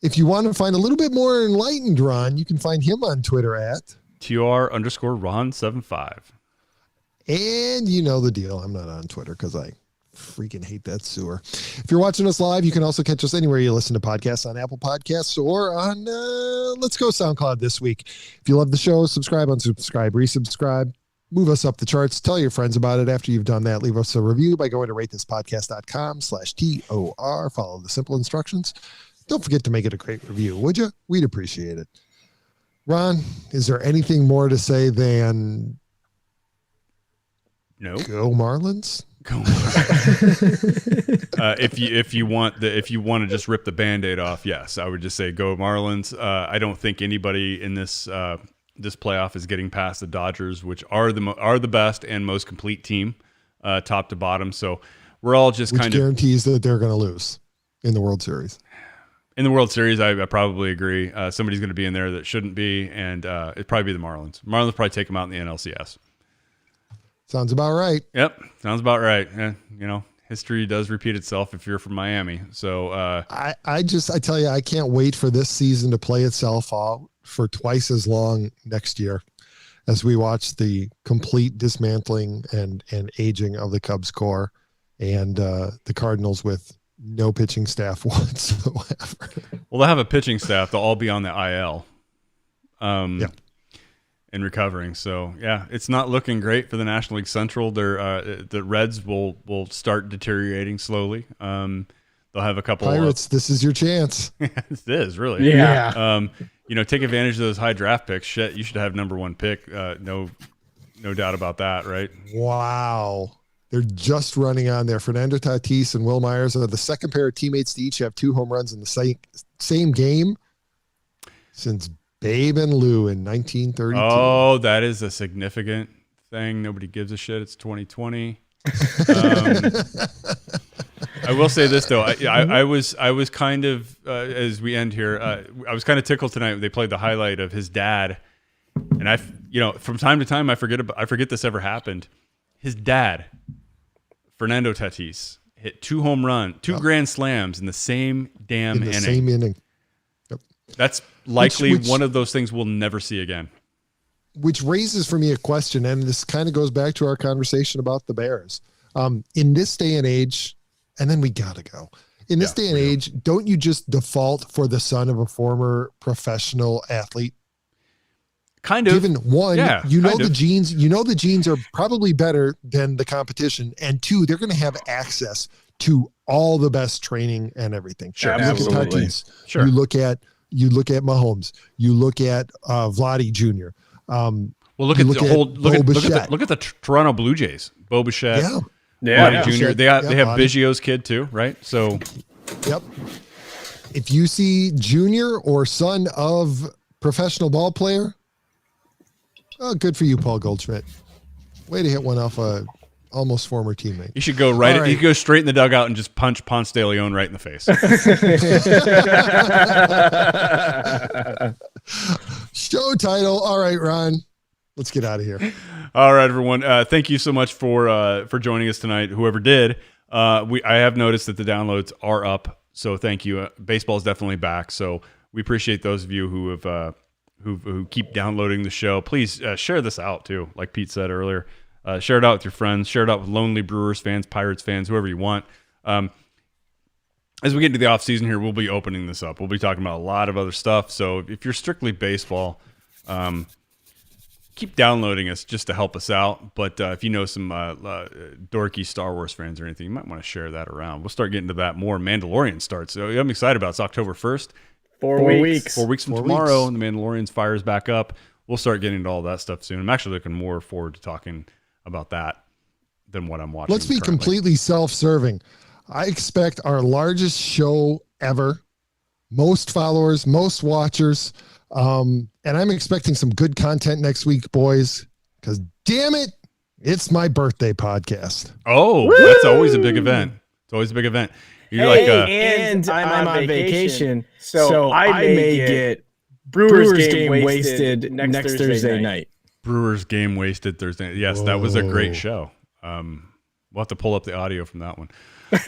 If you want to find a little bit more enlightened Ron, you can find him on Twitter at TOR_Ron75. And you know the deal. I'm not on Twitter because I freaking hate that sewer. If you're watching us live, you can also catch us anywhere you listen to podcasts, on Apple Podcasts or on Let's Go SoundCloud this week. If you love the show, subscribe, unsubscribe, resubscribe. Move us up the charts. Tell your friends about it. After you've done that, leave us a review by going to ratethispodcast.com/TOR. Follow the simple instructions. Don't forget to make it a great review, would you? We'd appreciate it. Ron, is there anything more to say than no? Go Marlins? Go if you want to just rip the Band-Aid off, yes, I would just say go Marlins. I don't think anybody in this playoff is getting past the Dodgers, which are the best and most complete team, top to bottom. So we're all just kind of guarantees that they're going to lose in the World Series. In the World Series, I probably agree. Somebody's going to be in there that shouldn't be, and it'd probably be the Marlins. Marlins probably take them out in the NLCS. Sounds about right. Yep, sounds about right. History does repeat itself if you're from Miami. So I tell you, I can't wait for this season to play itself out for twice as long next year as we watch the complete dismantling and aging of the Cubs core and the Cardinals with no pitching staff whatsoever. Well, they'll have a pitching staff. They'll all be on the IL. And recovering. So yeah, it's not looking great for the National League Central. The Reds will start deteriorating slowly. They'll have a couple Pirates. This is your chance. This is really, Yeah. Take advantage of those high draft picks. Shit, you should have number one pick. No doubt about that, right? Wow. They're just running on there. Fernando Tatis and Wil Myers are the second pair of teammates to each have 2 home runs in the same game since Babe and Lou in 1932. Oh, that is a significant thing. Nobody gives a shit. It's 2020. I will say this though. I was kind of as we end here. I was kind of tickled tonight. They played the highlight of his dad, and from time to time I forget this ever happened. His dad, Fernando Tatis, hit 2 home runs, 2 grand slams in the same damn inning. Same inning. Yep. That's likely one of those things we'll never see again. Which raises for me a question, and this kind of goes back to our conversation about the Bears. In this day and age, and then we gotta go. In this day and age, don't you just default for the son of a former professional athlete? Kind of. Given one, the genes are probably better than the competition, and 2, they're going to have access to all the best training and everything. Sure, you look at Tatis, sure. You look at Mahomes. You look at Vladdy Jr. Well, look at the Toronto Blue Jays. Bo Bichette, Vladdy Jr. They have Biggio's kid too, right? So, yep. If you see junior or son of professional ball player, oh, good for you, Paul Goldschmidt. Way to hit one off a almost former teammate. You should go right. You go straight in the dugout and just punch Ponce de Leon right in the face. Show title. All right, Ron. Let's get out of here. All right, everyone. Thank you so much for joining us tonight. Whoever did, I have noticed that the downloads are up, so thank you. Baseball is definitely back, so we appreciate those of you who have who keep downloading the show. Please share this out too, like Pete said earlier. Share it out with your friends. Share it out with Lonely Brewers fans, Pirates fans, whoever you want. As we get into the off season here, we'll be opening this up. We'll be talking about a lot of other stuff. So if you're strictly baseball, keep downloading us just to help us out. But if you know some dorky Star Wars fans or anything, you might want to share that around. We'll start getting to that more. Mandalorian starts. So I'm excited about it. It's October 1st. 4 weeks. 4 weeks from tomorrow, and the Mandalorian fires back up. We'll start getting into all that stuff soon. I'm actually looking more forward to talking about that than what I'm watching. Let's be completely self-serving. I expect our largest show ever, most followers, most watchers, and I'm expecting some good content next week, boys, because damn it, it's my birthday podcast. Oh, woo! That's always a big event. It's always a big event. You're and I'm on vacation, so I may get Brewers game wasted next Thursday night. Brewers game wasted Thursday. Yes, that was a great show. We'll have to pull up the audio from that one.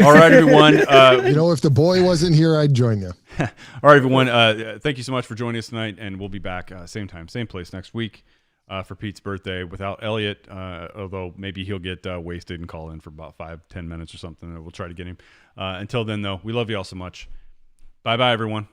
All right, everyone. If the boy wasn't here, I'd join you. All right, everyone. Thank you so much for joining us tonight, and we'll be back same time, same place next week for Pete's birthday without Elliott, although maybe he'll get wasted and call in for about 5-10 minutes or something. We'll try to get him. Until then, though, we love you all so much. Bye-bye, everyone.